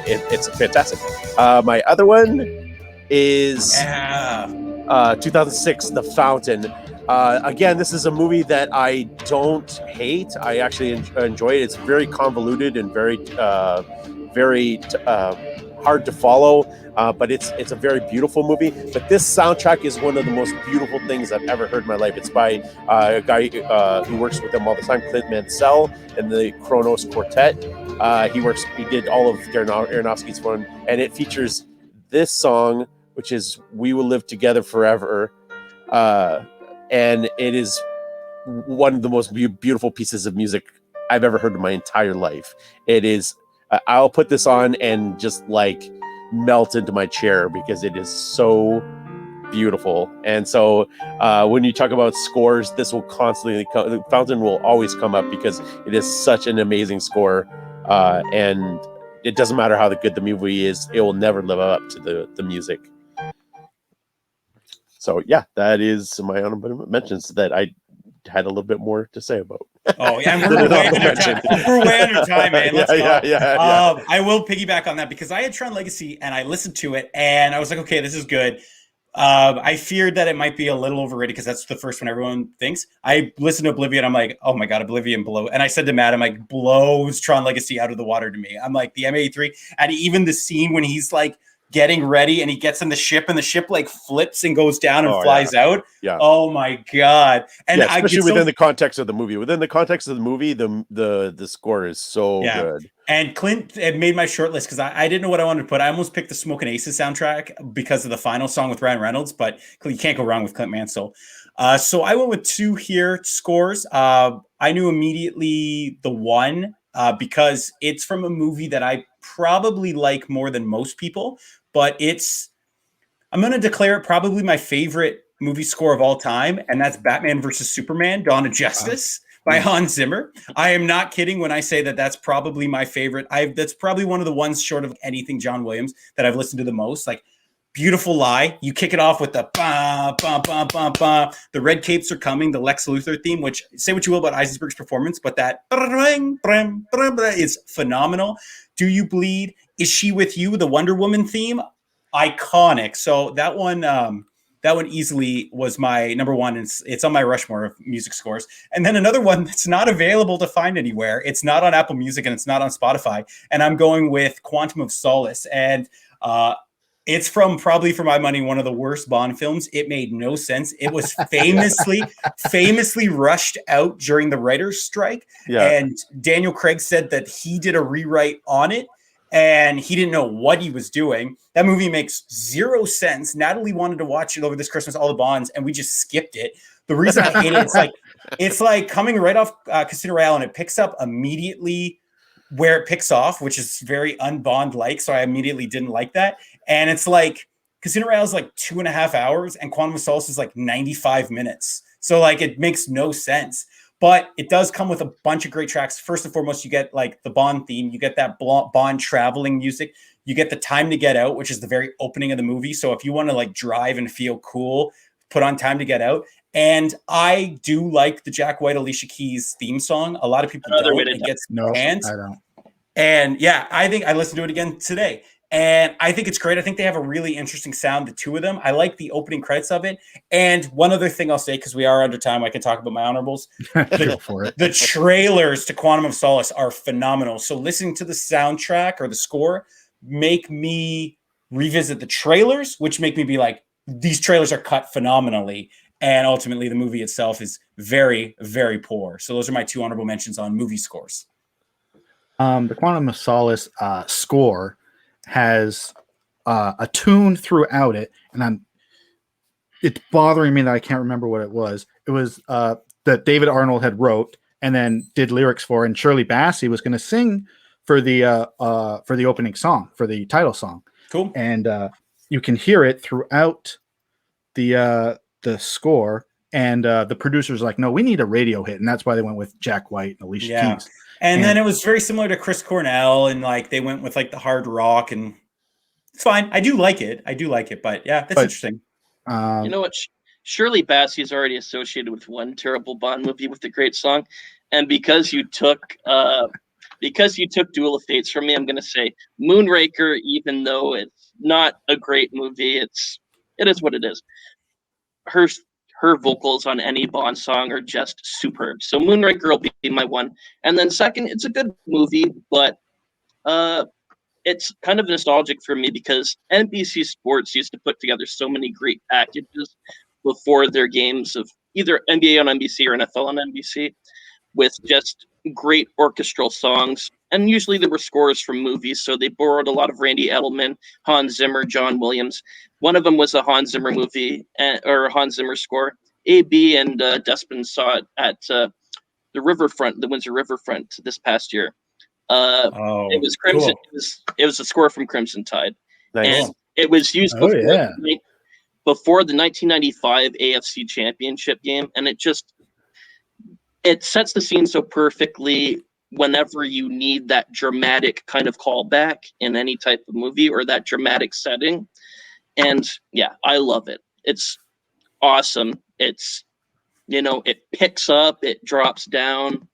it's fantastic. My other one is 2006, The Fountain. Again, this is a movie that I don't hate. I actually enjoy it. It's very convoluted and very hard to follow, but it's a very beautiful movie. But this soundtrack is one of the most beautiful things I've ever heard in my life. It's by a guy who works with them all the time, Clint Mansell, and the Kronos Quartet. He did all of Darren Aronofsky's one, and it features this song, which is "We Will Live Together Forever," and it is one of the most beautiful pieces of music I've ever heard in my entire life. It is. I'll put this on and just like melt into my chair because it is so beautiful. And so when you talk about scores, this will constantly come. Fountain will always come up because it is such an amazing score, and it doesn't matter how good the movie is, it will never live up to the music. So yeah, that is my honorable mentions that I had a little bit more to say about. Oh yeah, and we're way under time. We're way under time, man. Let's go. Yeah. I will piggyback on that because I had Tron Legacy and I listened to it and I was like, okay, this is good. I feared that it might be a little overrated because that's the first one everyone thinks. I listened to Oblivion. I'm like, oh my God, Oblivion blow. And I said to Matt, I'm like, blows Tron Legacy out of the water to me. I'm like, the M83. And even the scene when he's like getting ready and he gets in the ship and the ship like flips and goes down and flies out. Yeah. Oh my God. And yeah, especially within the context of the movie. Within the context of the movie, the score is so good. And Clint made my short list because I didn't know what I wanted to put. I almost picked the Smokin' Aces soundtrack because of the final song with Ryan Reynolds, but you can't go wrong with Clint Mansell. So I went with two here scores. I knew immediately the one because it's from a movie that I probably like more than most people, but I'm going to declare it probably my favorite movie score of all time, and that's Batman versus Superman, Dawn of Justice. By Hans Zimmer. I am not kidding when I say that that's probably my favorite. That's probably one of the ones short of anything John Williams that I've listened to the most. Like Beautiful Lie. You kick it off with the ba, ba, ba, ba, ba. The Red Capes Are Coming, the Lex Luthor theme, which say what you will about Eisenberg's performance, but that is phenomenal. Do You Bleed? Is She With You? The Wonder Woman theme. Iconic. So that one easily was my number one. It's on my Rushmore of music scores. And then another one that's not available to find anywhere. It's not on Apple Music and it's not on Spotify. And I'm going with Quantum of Solace. And it's probably for my money, one of the worst Bond films. It made no sense. It was famously rushed out during the writer's strike. Yeah. And Daniel Craig said that he did a rewrite on it. And he didn't know what he was doing. That movie makes zero sense. Natalie wanted to watch it over this Christmas, all the Bonds, and we just skipped it. The reason I hate it, it's like coming right off Casino Royale, and it picks up immediately where it picks off, which is very un-Bond-like. So I immediately didn't like that. And it's like Casino Royale is like 2.5 hours, and Quantum of Solace is like 95 minutes. So like it makes no sense. But it does come with a bunch of great tracks. First and foremost, you get like the Bond theme. You get that Bond traveling music. You get the Time to Get Out, which is the very opening of the movie. So if you want to like drive and feel cool, put on Time to Get Out. And I do like the Jack White, Alicia Keys theme song. A lot of people don't. It gets hands. I don't. And yeah, I think I listened to it again today. And I think it's great. I think they have a really interesting sound, the two of them. I like the opening credits of it. And one other thing I'll say, because we are under time, I can talk about my honorables. Go for it. The trailers to Quantum of Solace are phenomenal. So listening to the soundtrack or the score make me revisit the trailers, which make me be like, these trailers are cut phenomenally. And ultimately, the movie itself is very, very poor. So those are my two honorable mentions on movie scores. The Quantum of Solace score has a tune throughout it, and it's bothering me that I can't remember what it was. It was that David Arnold had wrote and then did lyrics for, and Shirley Bassey was going to sing for the opening song, for the title song. Cool. And you can hear it throughout the score. And the producer's like, no, we need a radio hit, and that's why they went with Jack White and Alicia Keys. And then it was very similar to Chris Cornell, and like they went with like the hard rock, and it's fine. I do like it, but yeah, that's interesting. You know what? Shirley Bassey is already associated with one terrible Bond movie with a great song, and because you took because you took Duel of Fates from me, I'm going to say Moonraker, even though it's not a great movie. It is what it is. Her vocals on any Bond song are just superb. So Moonraker will be my one. And then second, it's a good movie, but it's kind of nostalgic for me because NBC Sports used to put together so many great packages before their games of either NBA on NBC or NFL on NBC with just great orchestral songs. And usually there were scores from movies, so they borrowed a lot of Randy Edelman, Hans Zimmer, John Williams. One of them was a Hans Zimmer movie or a Hans Zimmer score. AB and Despin saw it at the riverfront, the Windsor Riverfront this past year. It was Crimson. Cool. It was a score from Crimson Tide, Nice. and it was used Oh, before the 1995 AFC Championship game, and it sets the scene so perfectly. Whenever you need that dramatic kind of callback in any type of movie or that dramatic setting, and yeah, I love it. It's awesome. It's it picks up, it drops down.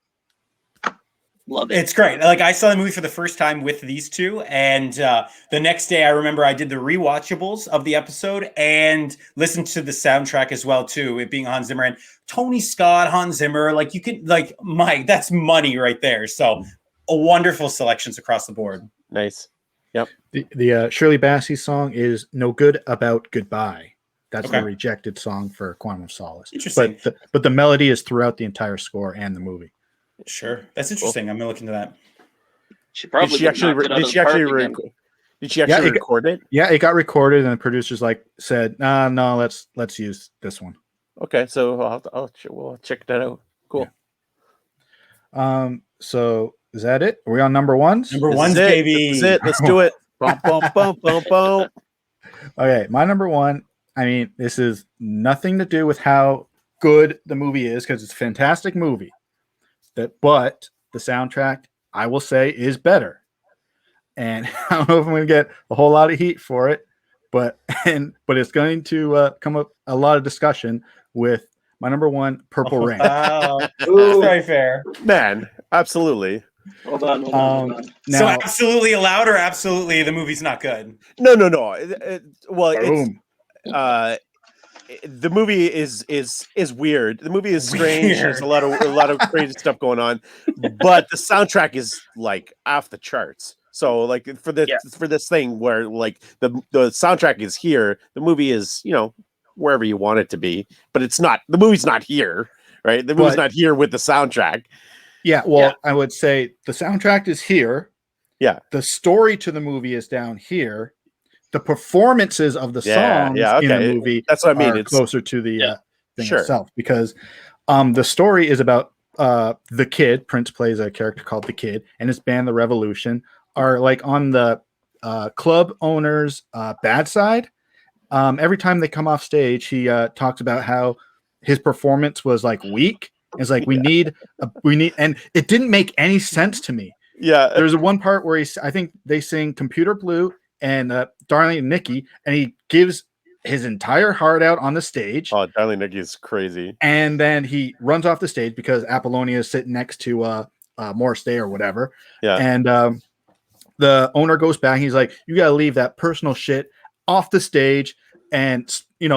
Love it. It's great. Like I saw the movie for the first time with these two, and the next day I remember I did the rewatchables of the episode and listened to the soundtrack as well too. It being Hans Zimmer and Tony Scott, Hans Zimmer. Like you could Mike, that's money right there. So a wonderful selections across the board. Nice. Yep. The Shirley Bassey song is "No Good About Goodbye." That's Okay. the rejected song for Quantum of Solace. Interesting. But the melody is throughout the entire score and the movie. Sure, that's interesting. I'm gonna look into that. Did she actually record it? Yeah, it got recorded, and the producers said, "No, let's use this one." Okay, so we'll check that out. Cool. Yeah. So is that it? Are we on number ones? Number ones, baby. This is it. Let's do it. Bum, bum, bum, bum, bum. Okay, my number one. I mean, this is nothing to do with how good the movie is because it's a fantastic movie. But the soundtrack, I will say, is better. And I don't know if I'm going to get a whole lot of heat for it, but it's going to come up a lot of discussion with my number one, Purple Rain. Wow, that's very fair. Man, absolutely. Hold on. Now, So absolutely allowed or absolutely the movie's not good? No. boom. The movie is weird. The movie is strange. There's a lot of crazy stuff going on, but the soundtrack is off the charts. So for this thing where the soundtrack is here, the movie is wherever you want it to be, but it's not. The movie's not here, right? The movie's not here with the soundtrack. Yeah, well, I would say the soundtrack is here. Yeah, the story to the movie is down here. The performances of the songs in the movie that's what I mean. It's closer to the thing Sure. itself because the story is about the Kid. Prince plays a character called the Kid, and his band, The Revolution, are on the club owner's bad side. Every time they come off stage, he talks about how his performance was weak. It's we need, and it didn't make any sense to me. Yeah, there's one part where I think they sing "Computer Blue" and Darling Nikki, and he gives his entire heart out on the stage. Oh, Darling Nikki is crazy. And then he runs off the stage because Apollonia is sitting next to Morris Day or whatever. Yeah. And the owner goes back. And he's like, "You got to leave that personal shit off the stage and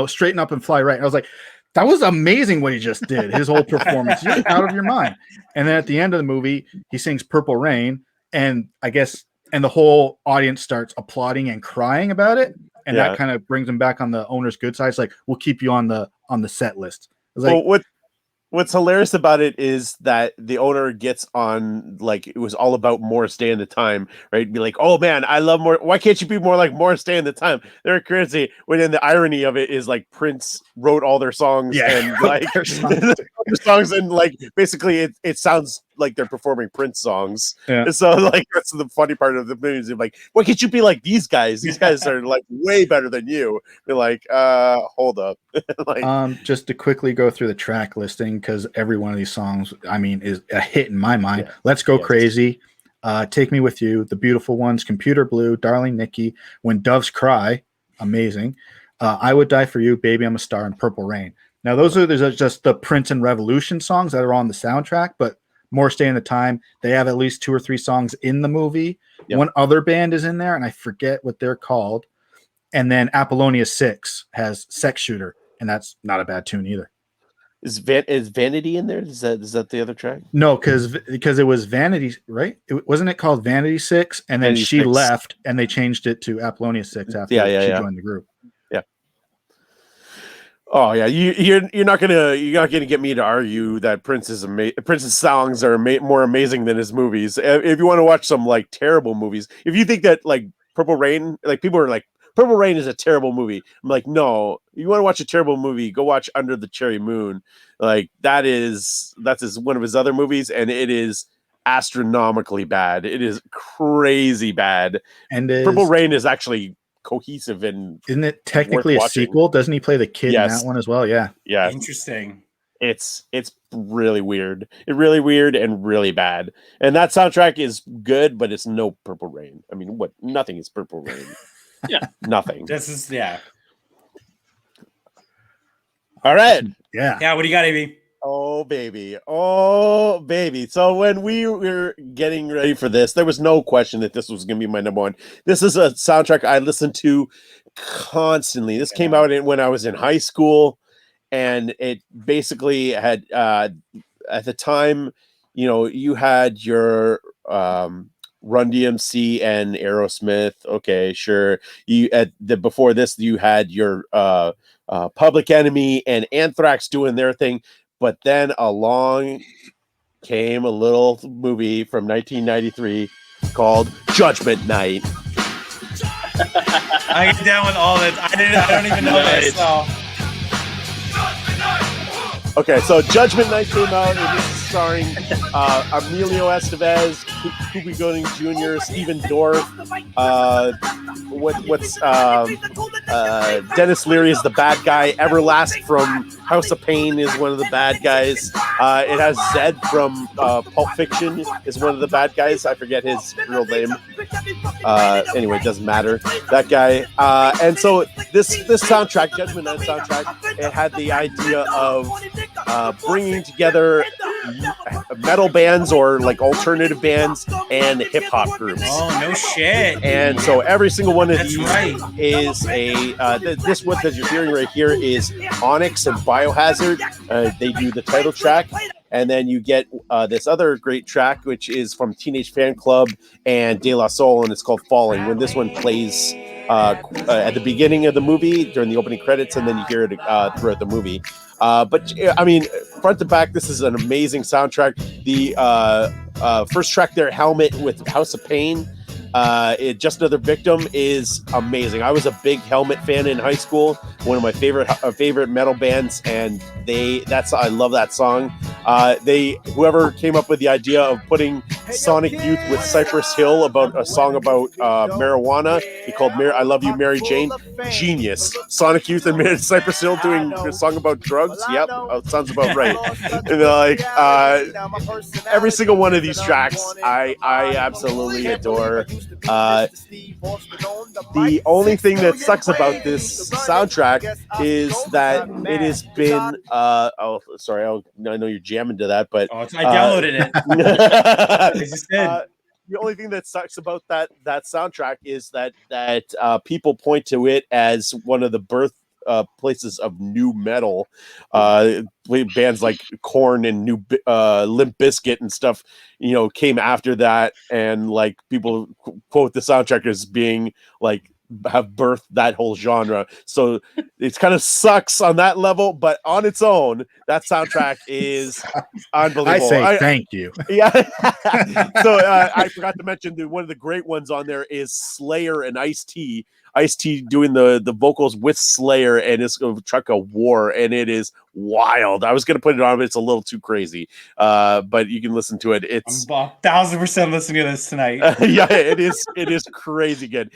straighten up and fly right." And I was like, that was amazing what he just did. His whole performance, you're out of your mind. And then at the end of the movie, he sings "Purple Rain," and the whole audience starts applauding and crying about it, and that kind of brings him back on the owner's good side. It's we'll keep you on the set list. What's hilarious about it is that the owner gets on it was all about Morris Day and the Time, right? Be like, "Oh man, I love more. Why can't you be more like Morris Day and the Time?" They're crazy. When then the irony of it is Prince wrote all their songs and their songs and basically it sounds like they're performing Prince songs. Yeah. So that's the funny part of the movie is why can't you be like these guys? These guys are way better than you. They're hold up. Just to quickly go through the track listing because every one of these songs, I mean, is a hit in my mind. Yeah. Let's Go Crazy, Take Me With You, The Beautiful Ones, Computer Blue, Darling Nikki, When Doves Cry, amazing. I Would Die For You, Baby I'm a Star, and Purple Rain. Now those are just the Prince and Revolution songs that are on the soundtrack, but More Stay in the Time. They have at least 2 or 3 songs in the movie. Yep. One other band is in there, and I forget what they're called. And then Apollonia 6 has Sex Shooter, and that's not a bad tune either. Is Vanity in there? Is that the other track? No, because it was Vanity, right? Wasn't it called Vanity 6? And then Vanity she 6. left, and they changed it to Apollonia 6 after she joined the group. Yeah. Oh yeah, you're not gonna get me to argue that Prince's songs are more amazing than his movies. If you want to watch some like terrible movies, if you think that like Purple Rain, like people are like Purple Rain is a terrible movie, I'm like, no. You want to watch a terrible movie? Go watch Under the Cherry Moon. Like that's one of his other movies, and it is astronomically bad. It is crazy bad. And Purple Rain is actually cohesive and isn't it technically a sequel? Doesn't he play the kid in that one as well? Yeah. Interesting. It's really weird. It's really weird and really bad. And that soundtrack is good, but it's no Purple Rain. I mean, what? Nothing is Purple Rain. Yeah, nothing. This is yeah. All right. Yeah. What do you got, AB? Oh baby. So when we were getting ready for this, there was no question that this was going to be my number one. This is a soundtrack I listened to constantly. This came out when I was in high school, and it basically had at the time, you had your Run DMC and Aerosmith. Okay, sure. Before this, you had your Public Enemy and Anthrax doing their thing. But then along came a little movie from 1993 called Judgment Night. I get down with all that. I don't even know this. So. Okay, so Judgment Night came out, and this is starring Emilio Estevez, Cuba Gooding Jr., Stephen Dorff. Dennis Leary is the bad guy. Everlast from House of Pain is one of the bad guys. It has Zed from Pulp Fiction is one of the bad guys. I forget his real name. Anyway, it doesn't matter. That guy. And so this soundtrack, Judgment Night soundtrack, it had the idea of bringing together metal bands or like alternative bands and hip hop groups. Oh, no shit. And so every single one of these is this one that you're hearing right here is Onyx and Biohazard. They do the title track. And then you get this other great track, which is from Teenage Fan Club and De La Soul, and it's called Falling. When this one plays at the beginning of the movie during the opening credits, and then you hear it throughout the movie. But I mean, front to back, this is an amazing soundtrack. The first track there, Helmet with House of Pain, Just Another Victim, is amazing. I was a big Helmet fan in high school, one of my favorite metal bands, and I love that song. Whoever came up with the idea of putting Sonic Youth with Cypress Hill about a song about marijuana, he called I Love You, Mary Jane. Genius. Sonic Youth and Cypress Hill doing a song about drugs. Yep, sounds about right. And every single one of these tracks, I absolutely adore. The only thing that sucks about this soundtrack is that it has been. Sorry, I know you're jamming to that, but I downloaded it. The only thing that sucks about that soundtrack is that people point to it as one of the birth places of new metal. Bands like Korn and Limp Bizkit and stuff, came after that, and like people quote the soundtrack as being like have birthed that whole genre. So it kind of sucks on that level, but on its own, that soundtrack is unbelievable. I say thank you. Yeah. So I forgot to mention that one of the great ones on there is Slayer and Ice-T. Ice-T doing the vocals with Slayer, and it's a track of War, and it is wild. I was going to put it on, but it's a little too crazy. But you can listen to it. It's 1,000% listening to this tonight. Yeah, it is crazy good.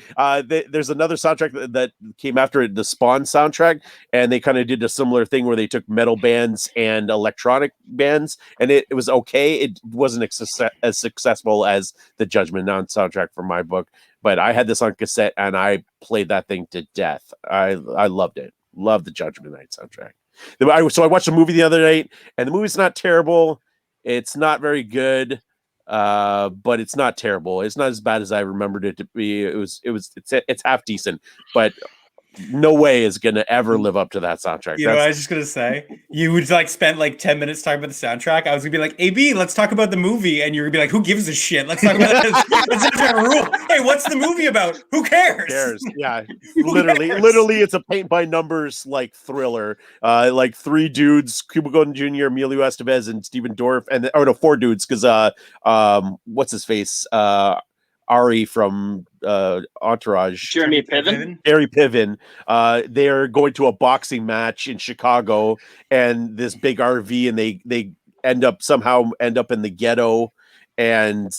There's another soundtrack that came after it, the Spawn soundtrack, and they kind of did a similar thing where they took metal bands and electronic bands, and it was okay. It wasn't as successful as the Judgment Night soundtrack for my book. But I had this on cassette, and I played that thing to death. I loved it. Loved the Judgment Night soundtrack. So I watched the movie the other night, and the movie's not terrible. It's not very good, but it's not terrible. It's not as bad as I remembered it to be. It's half decent, but no way is going to ever live up to that soundtrack. You know, I was just gonna say, you would like spend like 10 minutes talking about the soundtrack. I was gonna be like, AB, let's talk about the movie, and you're gonna be like, who gives a shit? Let's talk about this. Let's have a rule. Hey, what's the movie about? Who cares? Who cares? Yeah, Who literally, cares? literally, it's a paint by numbers like thriller. Like three dudes: Cuba Gooding Jr., Emilio Estevez, and Stephen Dorff, and four dudes because what's his face? Ari from Entourage, Jeremy Piven. Barry Piven. They're going to a boxing match in Chicago, and this big RV, and they somehow end up in the ghetto, and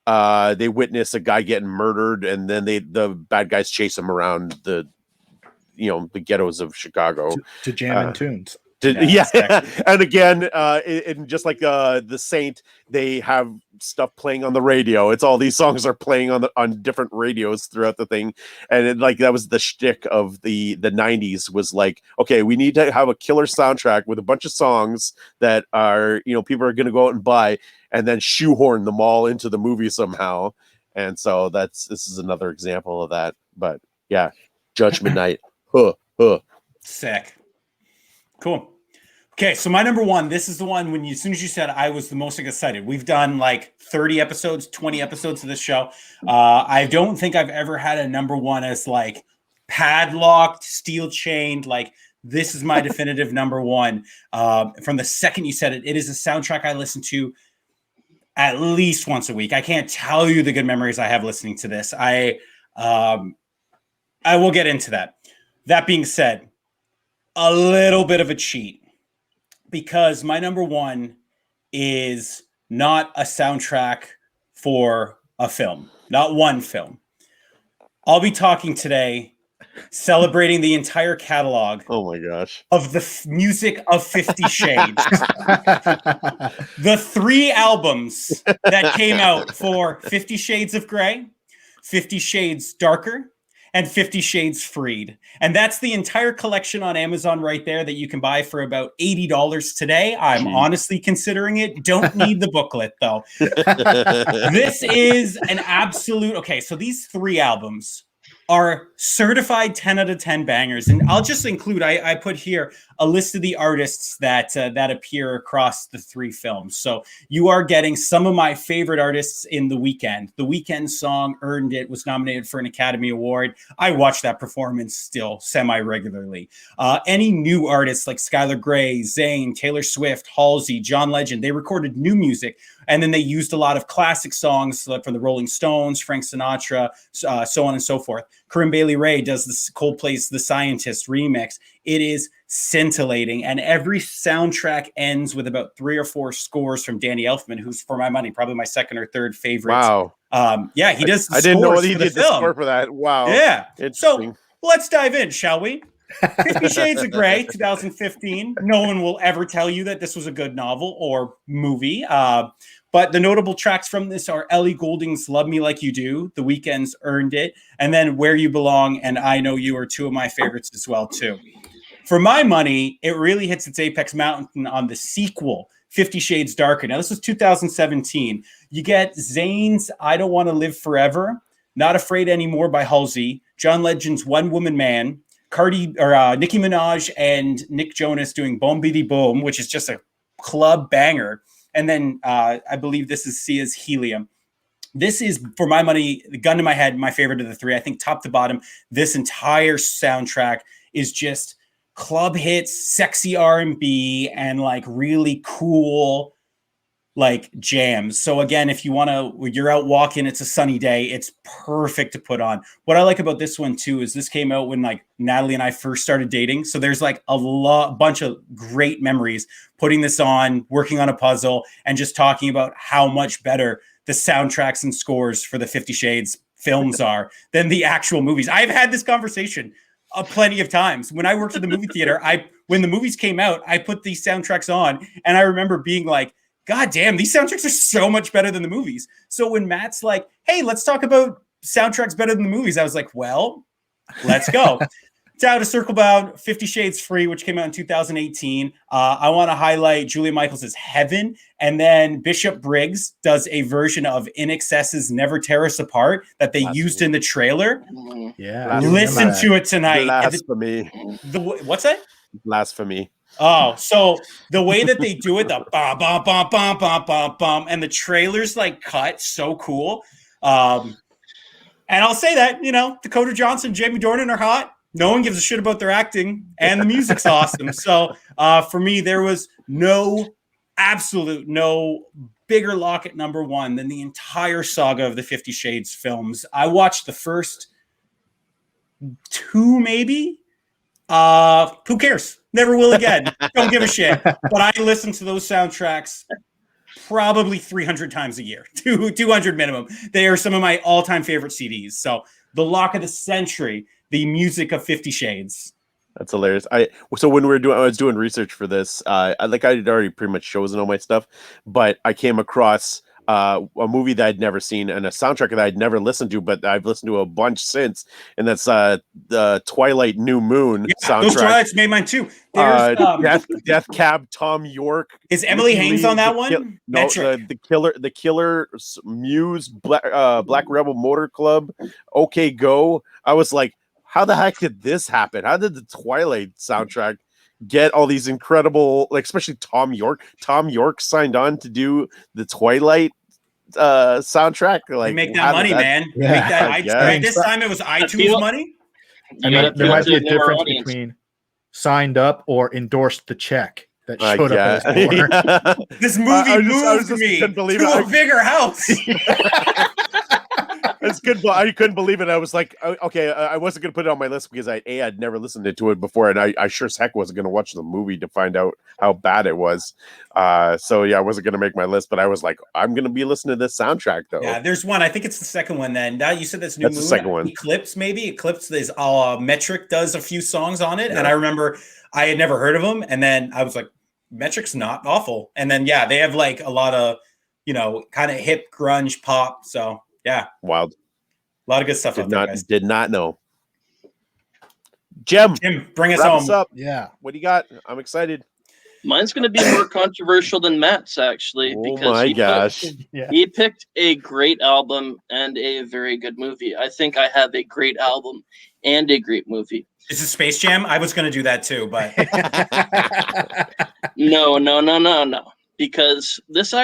they witness a guy getting murdered, and then the bad guys chase him around the ghettos of Chicago to jam in tunes. And again, and just like the Saint, they have stuff playing on the radio. It's all these songs are playing on different radios throughout the thing, and that was the shtick of the 90s. Was like, okay, we need to have a killer soundtrack with a bunch of songs that are people are going to go out and buy, and then shoehorn them all into the movie somehow. And so this is another example of that. But yeah, Judgment Night, Sick. Cool. Okay, so my number one, this is the one as soon as you said, I was the most excited. We've done like 30 episodes, 20 episodes of this show. I don't think I've ever had a number one as like padlocked, steel chained, like this is my definitive number one. From the second you said it, it is a soundtrack I listen to at least once a week. I can't tell you the good memories I have listening to this. I will get into that. That being said, a little bit of a cheat, because my number one is not a soundtrack for a film, not one film. I'll be talking today, celebrating the entire catalog. Oh my gosh. Of the music of 50 Shades. The 3 albums that came out for 50 Shades of Grey, 50 Shades Darker, and 50 Shades Freed. And that's the entire collection on Amazon right there that you can buy for about $80 today. I'm honestly considering it. Don't need the booklet, though. This is an absolute... Okay, so these 3 albums are certified 10 out of 10 bangers. And I'll just include, I put here a list of the artists that appear across the 3 films. So you are getting some of my favorite artists in The Weeknd. The Weeknd song Earned It was nominated for an Academy Award. I watch that performance still semi-regularly. Any new artists like Skylar Grey, Zayn, Taylor Swift, Halsey, John Legend, they recorded new music. And then they used a lot of classic songs like from the Rolling Stones, Frank Sinatra, so on and so forth. Corinne Bailey Rae does this Coldplay's The Scientist remix. It is scintillating. And every soundtrack ends with about 3 or 4 scores from Danny Elfman, who's, for my money, probably my second or third favorite. Wow. Yeah, he does the I didn't know he for did the score for that. Wow. Yeah. So let's dive in, shall we? 50 Shades of Grey, 2015. No one will ever tell you that this was a good novel or movie. But the notable tracks from this are Ellie Goulding's Love Me Like You Do, The Weeknd's Earned It, and then Where You Belong and I Know You are 2 of my favorites as well, too. For my money, it really hits its apex mountain on the sequel, 50 Shades Darker. Now, this was 2017. You get Zayn's I Don't Want to Live Forever, Not Afraid Anymore by Halsey, John Legend's One Woman Man, Nicki Minaj and Nick Jonas doing Boom Biddy Boom, which is just a club banger. And then I believe this is Sia's Helium. This is, for my money, the gun to my head, my favorite of the 3. I think top to bottom, this entire soundtrack is just club hits, sexy R&B, and like really cool like jams. So again, if you want to, you're out walking, it's a sunny day, it's perfect to put on. What I like about this one too is this came out when like Natalie and I first started dating. So there's like a bunch of great memories putting this on, working on a puzzle, and just talking about how much better the soundtracks and scores for the 50 Shades films are than the actual movies. I've had this conversation plenty of times. When I worked at the movie theater, when the movies came out, I put these soundtracks on, and I remember being like, God damn, these soundtracks are so much better than the movies. So when Matt's like, hey, let's talk about soundtracks better than the movies, I was like, well, let's go. to circle back, 50 Shades Free, which came out in 2018. I want to highlight Julia Michaels' Heaven, and then Bishop Briggs does a version of In Excess's Never Tear Us Apart that they used in the trailer. Yeah. Listen to it tonight. Blasphemy. What's that? Blasphemy. Oh, so the way that they do it, the bum, bum, bum, bum, bum, bum, bum, and the trailers like cut so cool. And I'll say that, Dakota Johnson, Jamie Dornan are hot. No one gives a shit about their acting, and the music's awesome. So for me, there was no bigger lock at number one than the entire saga of the 50 Shades films. I watched the first two, maybe. Who cares? Never will again. Don't give a shit. But I listen to those soundtracks probably 300 times a year, 200 minimum. They are some of my all-time favorite CDs. So the lock of the century, the music of 50 Shades. That's hilarious. So when I was doing research for this, I had already pretty much chosen all my stuff, but I came across a movie that I'd never seen and a soundtrack that I'd never listened to, but I've listened to a bunch since, and that's the Twilight New Moon soundtrack. Those Twilights made mine too. There's Death Cab, Tom York. Is Emily Haynes on that one? No, the Killer, Muse, Black Rebel Motor Club, OK Go. I was like, how the heck did this happen? How did the Twilight soundtrack get all these incredible, like especially Tom York? Tom York signed on to do the Twilight soundtrack. Like, you make that money, man. Yeah, make that. This time it was iTunes money. I mean, there might be a difference between signed up or endorsed the check that showed up at his door. Yeah. This movie moved me to a bigger house. I couldn't believe it. I was like, okay, I wasn't going to put it on my list because I'd never listened to it before, and I sure as heck wasn't going to watch the movie to find out how bad it was. So yeah, I wasn't going to make my list, but I was like, I'm going to be listening to this soundtrack though. Yeah, there's one. I think it's the second one. Then you said that's new. That's the second one. Eclipse, maybe Eclipse. Is Metric does a few songs on it, and I remember I had never heard of them, and then I was like, Metric's not awful. And then they have like a lot of kind of hip grunge pop. So. Yeah. Wild. A lot of good stuff out there, guys. Did not know. Jim, bring us home. Up. Yeah. What do you got? I'm excited. Mine's going to be more controversial than Matt's, actually. Because he picked a great album and a very good movie. I think I have a great album and a great movie. Is it Space Jam? I was going to do that too, but... No. Because this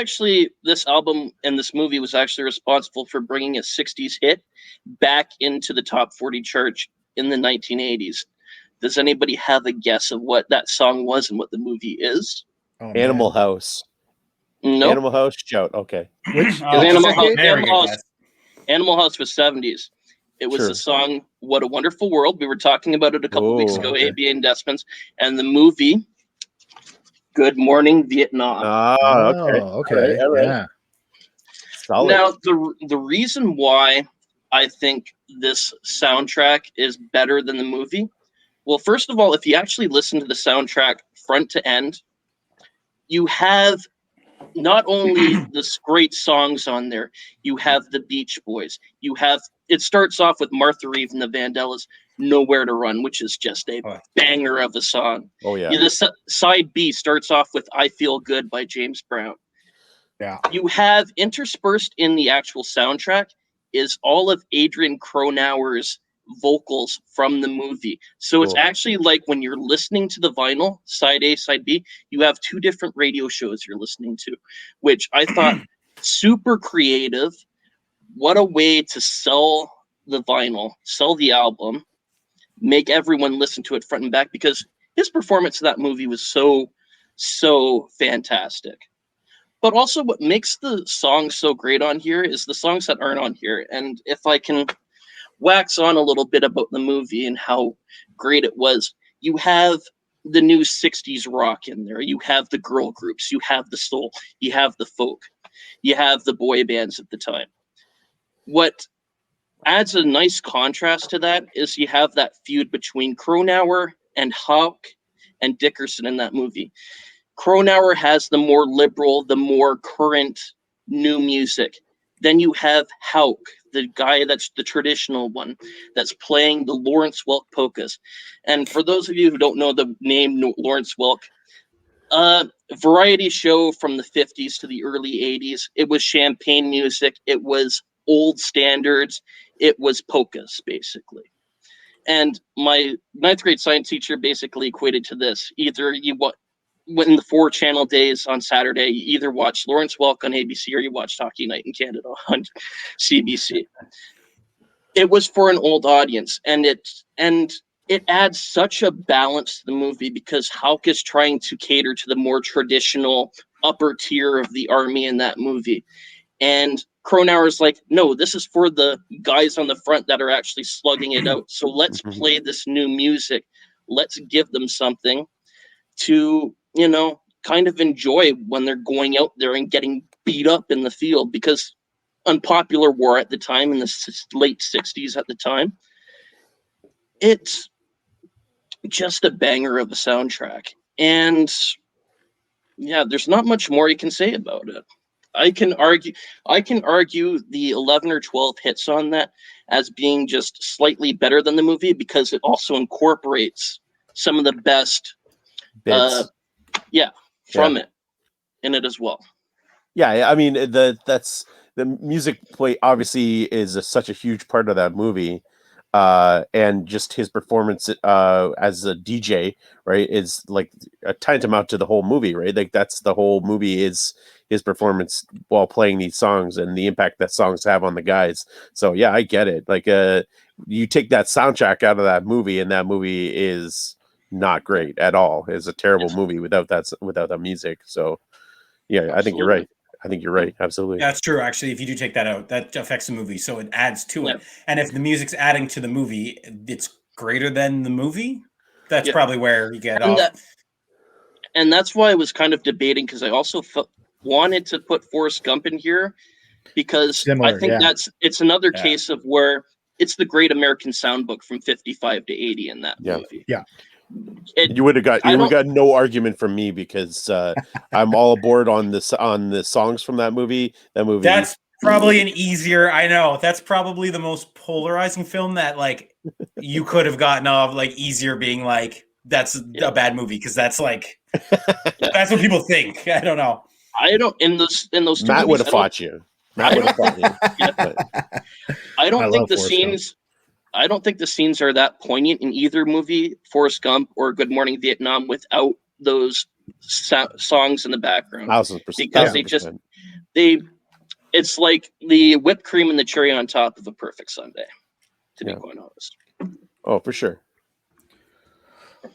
album and this movie was actually responsible for bringing a 60s hit back into the top 40 chart in the 1980s. Does anybody have a guess of what that song was and what the movie is? Oh, Animal House. No. Animal House, shout. Okay. Animal House was 70s. It was the song What a Wonderful World. We were talking about it a couple weeks ago, ABA and Desmond's. And the movie... Good Morning Vietnam. Okay. All right. Yeah. Solid. Now, the reason why I think this soundtrack is better than the movie, well, first of all, if you actually listen to the soundtrack front to end, you have not only the great songs on there, you have the Beach Boys. It starts off with Martha Reeve and the Vandellas, Nowhere to Run, which is just a banger of a song. Oh, yeah. The side B starts off with I Feel Good by James Brown. Yeah. You have interspersed in the actual soundtrack is all of Adrian Cronauer's vocals from the movie. So it's actually like when you're listening to the vinyl, side A, side B, you have two different radio shows you're listening to, which I thought super creative. What a way to sell the vinyl, sell the album, make everyone listen to it front and back, because his performance in that movie was so fantastic. But also what makes the songs so great on here is the songs that aren't on here. And if I can wax on a little bit about the movie and how great it was, you have the new 60s rock in there. You have the girl groups. You have the soul. You have the folk. You have the boy bands at the time. What adds a nice contrast to that is you have that feud between Cronauer and Hawk and Dickerson in that movie. Cronauer has the more liberal, the more current new music. Then you have Hawk, the guy that's the traditional one that's playing the Lawrence Welk polkas. And for those of you who don't know the name Lawrence Welk, variety show from the 50s to the early 80s. It was champagne music. It was old standards. It was polkas, basically. And my ninth grade science teacher basically equated to this. Either you in the 4-channel days on Saturday, you either watch Lawrence Welk on ABC or you watch Hockey Night in Canada on CBC. It was for an old audience, and it adds such a balance to the movie because Houck is trying to cater to the more traditional upper tier of the army in that movie. And Cronauer is like, no, this is for the guys on the front that are actually slugging it out. So let's play this new music. Let's give them something to, kind of enjoy when they're going out there and getting beat up in the field, because unpopular war at the time, in the late 60s at the time, it's just a banger of a soundtrack. And yeah, there's not much more you can say about it. I can argue the 11 or 12 hits on that as being just slightly better than the movie because it also incorporates some of the best Bits. from it in it as well. Yeah, I mean that's the music play obviously is such a huge part of that movie, and just his performance as a DJ, right, is like a tantamount to the whole movie, right? Like that's the whole movie is his performance while playing these songs and the impact that songs have on the guys. So yeah, I get it. Like you take that soundtrack out of that movie, and that movie is not great at all. It's a terrible movie without that music. So yeah, Absolutely. I think you're right. I think you're right. Absolutely. That's true. Actually, if you do take that out, that affects the movie, so it adds to it. Yeah. And if the music's adding to the movie, it's greater than the movie. That's Yeah. probably where you get off. And that's why I was kind of debating, because I also wanted to put Forrest Gump in here because Similar, I think yeah. it's another Yeah. case of where it's the Great American Songbook from 55 to 80 in that movie. Yeah. You would have got no argument from me because I'm all aboard on the songs from that movie. That movie. That's probably an easier. I know that's probably the most polarizing film that like you could have gotten off like easier being like that's a bad movie because that's like that's what people think. I don't know. I don't in those two Matt movies, would have fought you. Matt would have fought you. I don't think the Forrest scenes. I don't think the scenes are that poignant in either movie, Forrest Gump or Good Morning Vietnam, without those songs in the background. 1000%. Because it's like the whipped cream and the cherry on top of a perfect sundae, to be quite honest. Oh, for sure.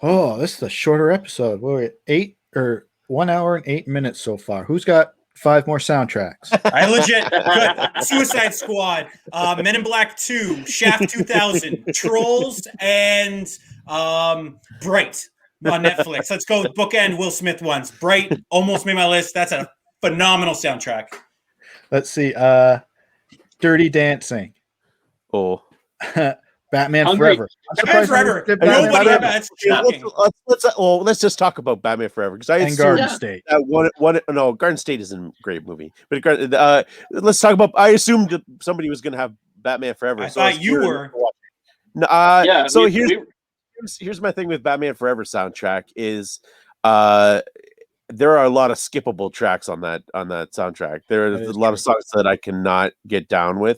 Oh, this is a shorter episode. We're at 1 hour and 8 minutes so far. Who's got 5 more soundtracks? I legit good. Suicide Squad, Men in Black 2, Shaft 2000, Trolls, and Bright on Netflix. Let's go bookend Will Smith ones. Bright almost made my list. That's a phenomenal soundtrack. Let's see. Dirty Dancing. Oh. Batman Hungry. Forever. Batman Forever. Nobody. That's shocking. Let's just talk about Batman Forever because I And assume Garden State. No, Garden State isn't a great movie, but let's talk about. I assumed somebody was going to have Batman Forever. I thought you were. So here's my thing with Batman Forever soundtrack is there are a lot of skippable tracks on that soundtrack. There are a lot of songs that I cannot get down with.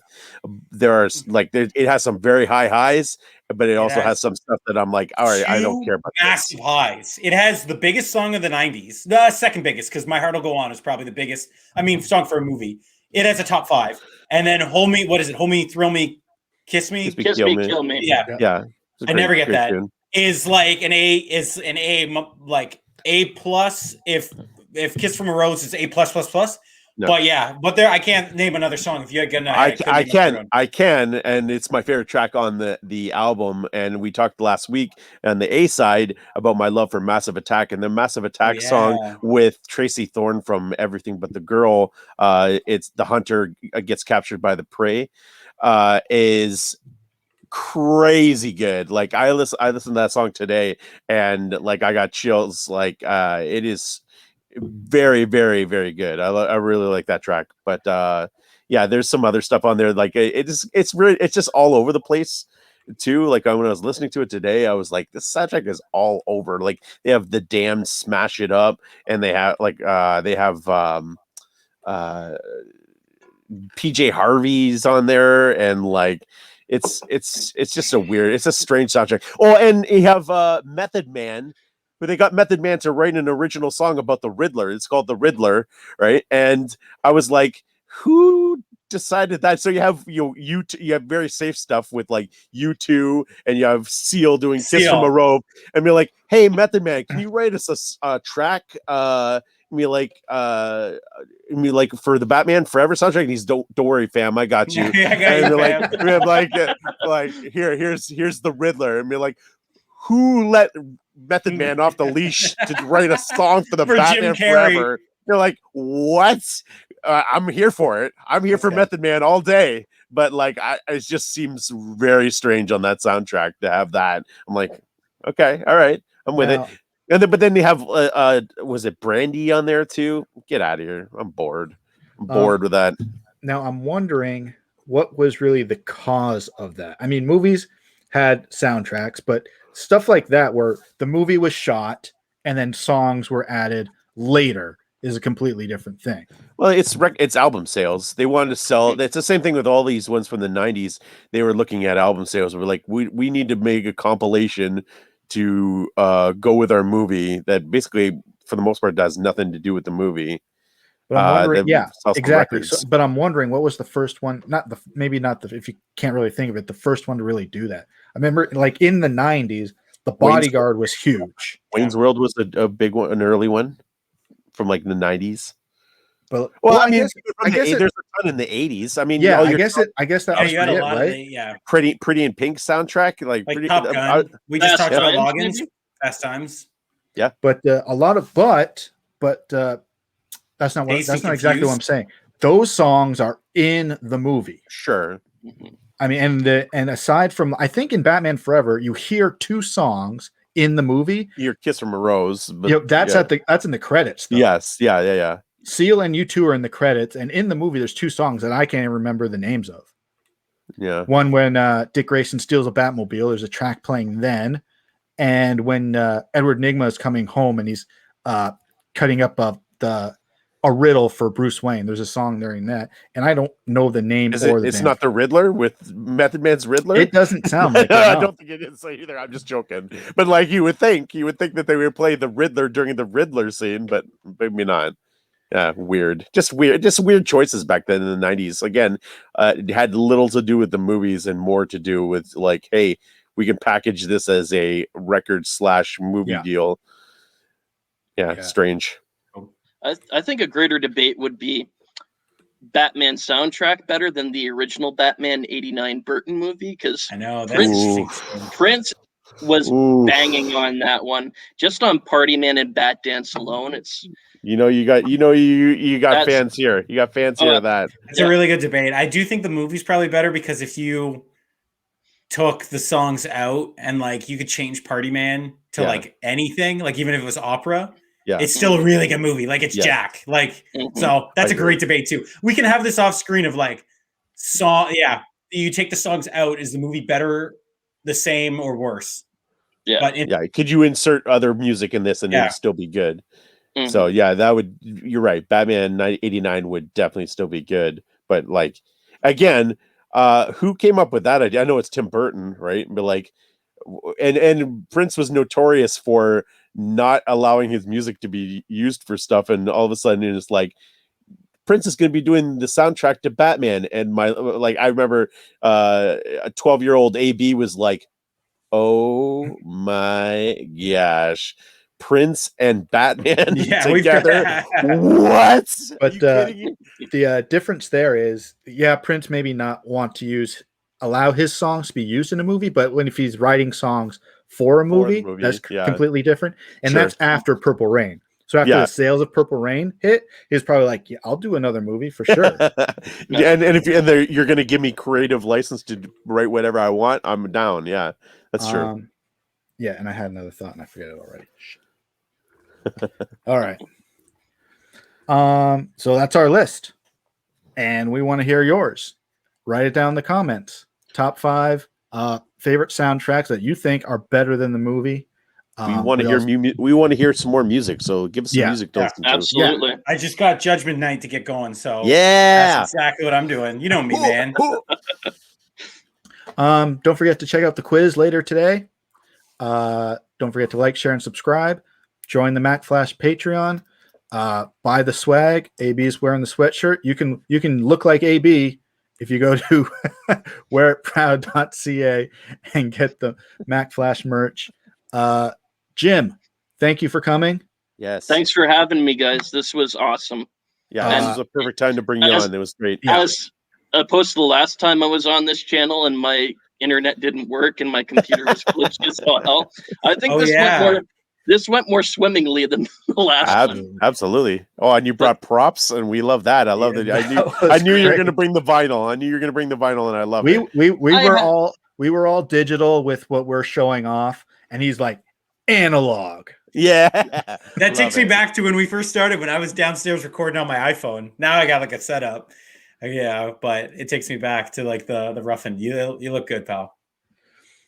There are it has some very high highs, but it also has some stuff that I'm like, all right, I don't care about. Massive highs. It has the biggest song of the 90s. The second biggest, because My Heart Will Go On is probably the biggest. I mean, song for a movie. It has a top 5. And then Hold Me, what is it? Hold Me, Thrill Me, Kiss Me? Kiss Me, Kill Me. Yeah. I never get that. Tune. Is like an A like A plus if Kiss from a Rose is A plus. No. But there I can't name another song. If you had I can, and it's my favorite track on the album. And we talked last week on the A side about my love for Massive Attack, and the Massive Attack song with Tracy Thorn from Everything But the Girl. It's the hunter gets captured by the prey. Is crazy good. Like I listened to that song today, and like I got chills. Like it is very, very, very good. I really like that track. But yeah, there's some other stuff on there. Like it's really it's just all over the place too. Like when I was listening to it today, I was like, this soundtrack is all over. Like they have the Damned Smash It Up, and they have uh PJ Harvey's on there, and like it's just it's a strange soundtrack. Oh, and you have Method Man, where they got Method Man to write an original song about the Riddler. It's called The Riddler, right? And I was like, who decided that? So you have you have very safe stuff with like U2, and you have Seal doing Kiss from a Rope, and be like, hey, Method Man, can you write us a track? Me like for the Batman Forever soundtrack, and he's don't worry, fam, I got you. I got and you, we're like here's the Riddler, and be like, who let Method Man off the leash to write a song for the Batman Forever? They're like, what? I'm here for it. I'm here for Method Man all day. But like, it just seems very strange on that soundtrack to have that. I'm like, okay, all right, I'm with it. And then, but then you have, was it Brandy on there too? Get out of here! I'm bored. I'm bored with that. Now I'm wondering what was really the cause of that. I mean, movies had soundtracks, but stuff like that, where the movie was shot and then songs were added later, is a completely different thing. Well, it's album sales. They wanted to sell. It's the same thing with all these ones from the '90s. They were looking at album sales. We're like, we need to make a compilation to go with our movie that basically, for the most part, does nothing to do with the movie. But I'm wondering, exactly. So, but I'm wondering, what was the first one? If you can't really think of it, the first one to really do that. I remember, like in the '90s, The Bodyguard was huge. Wayne's World was a big one, an early one from like the '90s. But I guess there's a ton in the '80s. I mean, I guess that was you got a lot right? Pretty in Pink soundtrack, like pretty, Top Gun. We just talked about Loggins, Fast Times. Yeah, but a lot of that's not exactly what I'm saying. Those songs are in the movie. Sure. I mean, and aside from, I think in Batman Forever, you hear 2 songs in the movie. Your Kiss from a Rose, but that's in the credits. Though. Yes, yeah. Seal and U2 are in the credits, and in the movie, there's 2 songs that I can't even remember the names of. Yeah, one when Dick Grayson steals a Batmobile, there's a track playing then, and when Edward Nygma is coming home and he's cutting up a riddle for Bruce Wayne, there's a song during that, and I don't know the name. It's band. Not the Riddler with Method Man's Riddler. It doesn't sound like that. I don't think it is either. I'm just joking. But like you would think that they would play the Riddler during the Riddler scene, but maybe not. Yeah, weird. Just weird choices back then in the '90s. Again, it had little to do with the movies and more to do with like, hey, we can package this as a record/movie deal. Yeah, strange. I think a greater debate would be Batman soundtrack better than the original Batman '89 Burton movie, because I know Prince was banging on that one. Just on Party Man and Bat Dance alone, it's you got fans here. You got fans here of that. It's a really good debate. I do think the movie's probably better, because if you took the songs out and like you could change Party Man to like anything, like even if it was opera, it's still a really good movie. Like it's Jack. Like so that's a great debate too. We can have this off screen of like song. Yeah, you take the songs out. Is the movie better, the same, or worse? Yeah, but could you insert other music in this and it would still be good? So that would, you're right. Batman '89 would definitely still be good. But like, again, who came up with that idea? I know it's Tim Burton, right? But like, and Prince was notorious for not allowing his music to be used for stuff. And all of a sudden it's like, Prince is going to be doing the soundtrack to Batman. And I remember a 12-year-old AB was like, oh my gosh, Prince and Batman together. What? But the difference there is, Prince maybe not want to allow his songs to be used in a movie, but if he's writing songs for a movie, that's completely different. And that's after Purple Rain. So after the sales of Purple Rain hit, he's probably like, I'll do another movie for sure. And if you're going to give me creative license to write whatever I want, I'm down. Yeah, that's true. And I had another thought and I forget it already. All right. So that's our list. and we want to hear yours. Write it down in the comments. Top 5 favorite soundtracks that you think are better than the movie. We want to hear we want to hear some more music, so give us some music to listen to. Absolutely. I just got Judgment Night to get going, so Yeah, that's exactly what I'm doing. You know me, man. Don't forget to check out the quiz later today. Don't forget to like, share, and subscribe. Join the Mac Flash Patreon. Buy the swag. AB is wearing the sweatshirt. You can look like AB if you go to wearitproud.ca and get the Mac Flash merch. Jim, thank you for coming. yes. Thanks for having me, guys. This was awesome. Yeah, this was a perfect time to bring you on. It was great. As opposed to the last time I was on this channel and my internet didn't work and my computer was glitched as hell. I think this went more swimmingly than the last one. Absolutely. Oh, and you brought props, and we love that. I love that. I knew you were going to bring the vinyl. I knew you were going to bring the vinyl, and I love it. We were all digital with what we're showing off, and he's like analog. Yeah. That takes me back to when we first started, when I was downstairs recording on my iPhone. Now I got like a setup. Yeah, but it takes me back to like the rough-in. You look good, pal.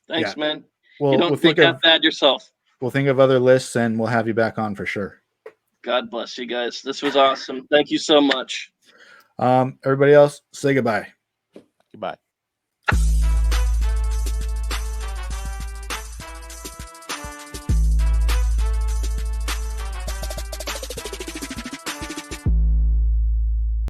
Thanks, man. Well, you don't look that bad yourself. We'll think of other lists, and we'll have you back on for sure. God bless you guys. This was awesome. Thank you so much. Everybody else, say goodbye. Goodbye.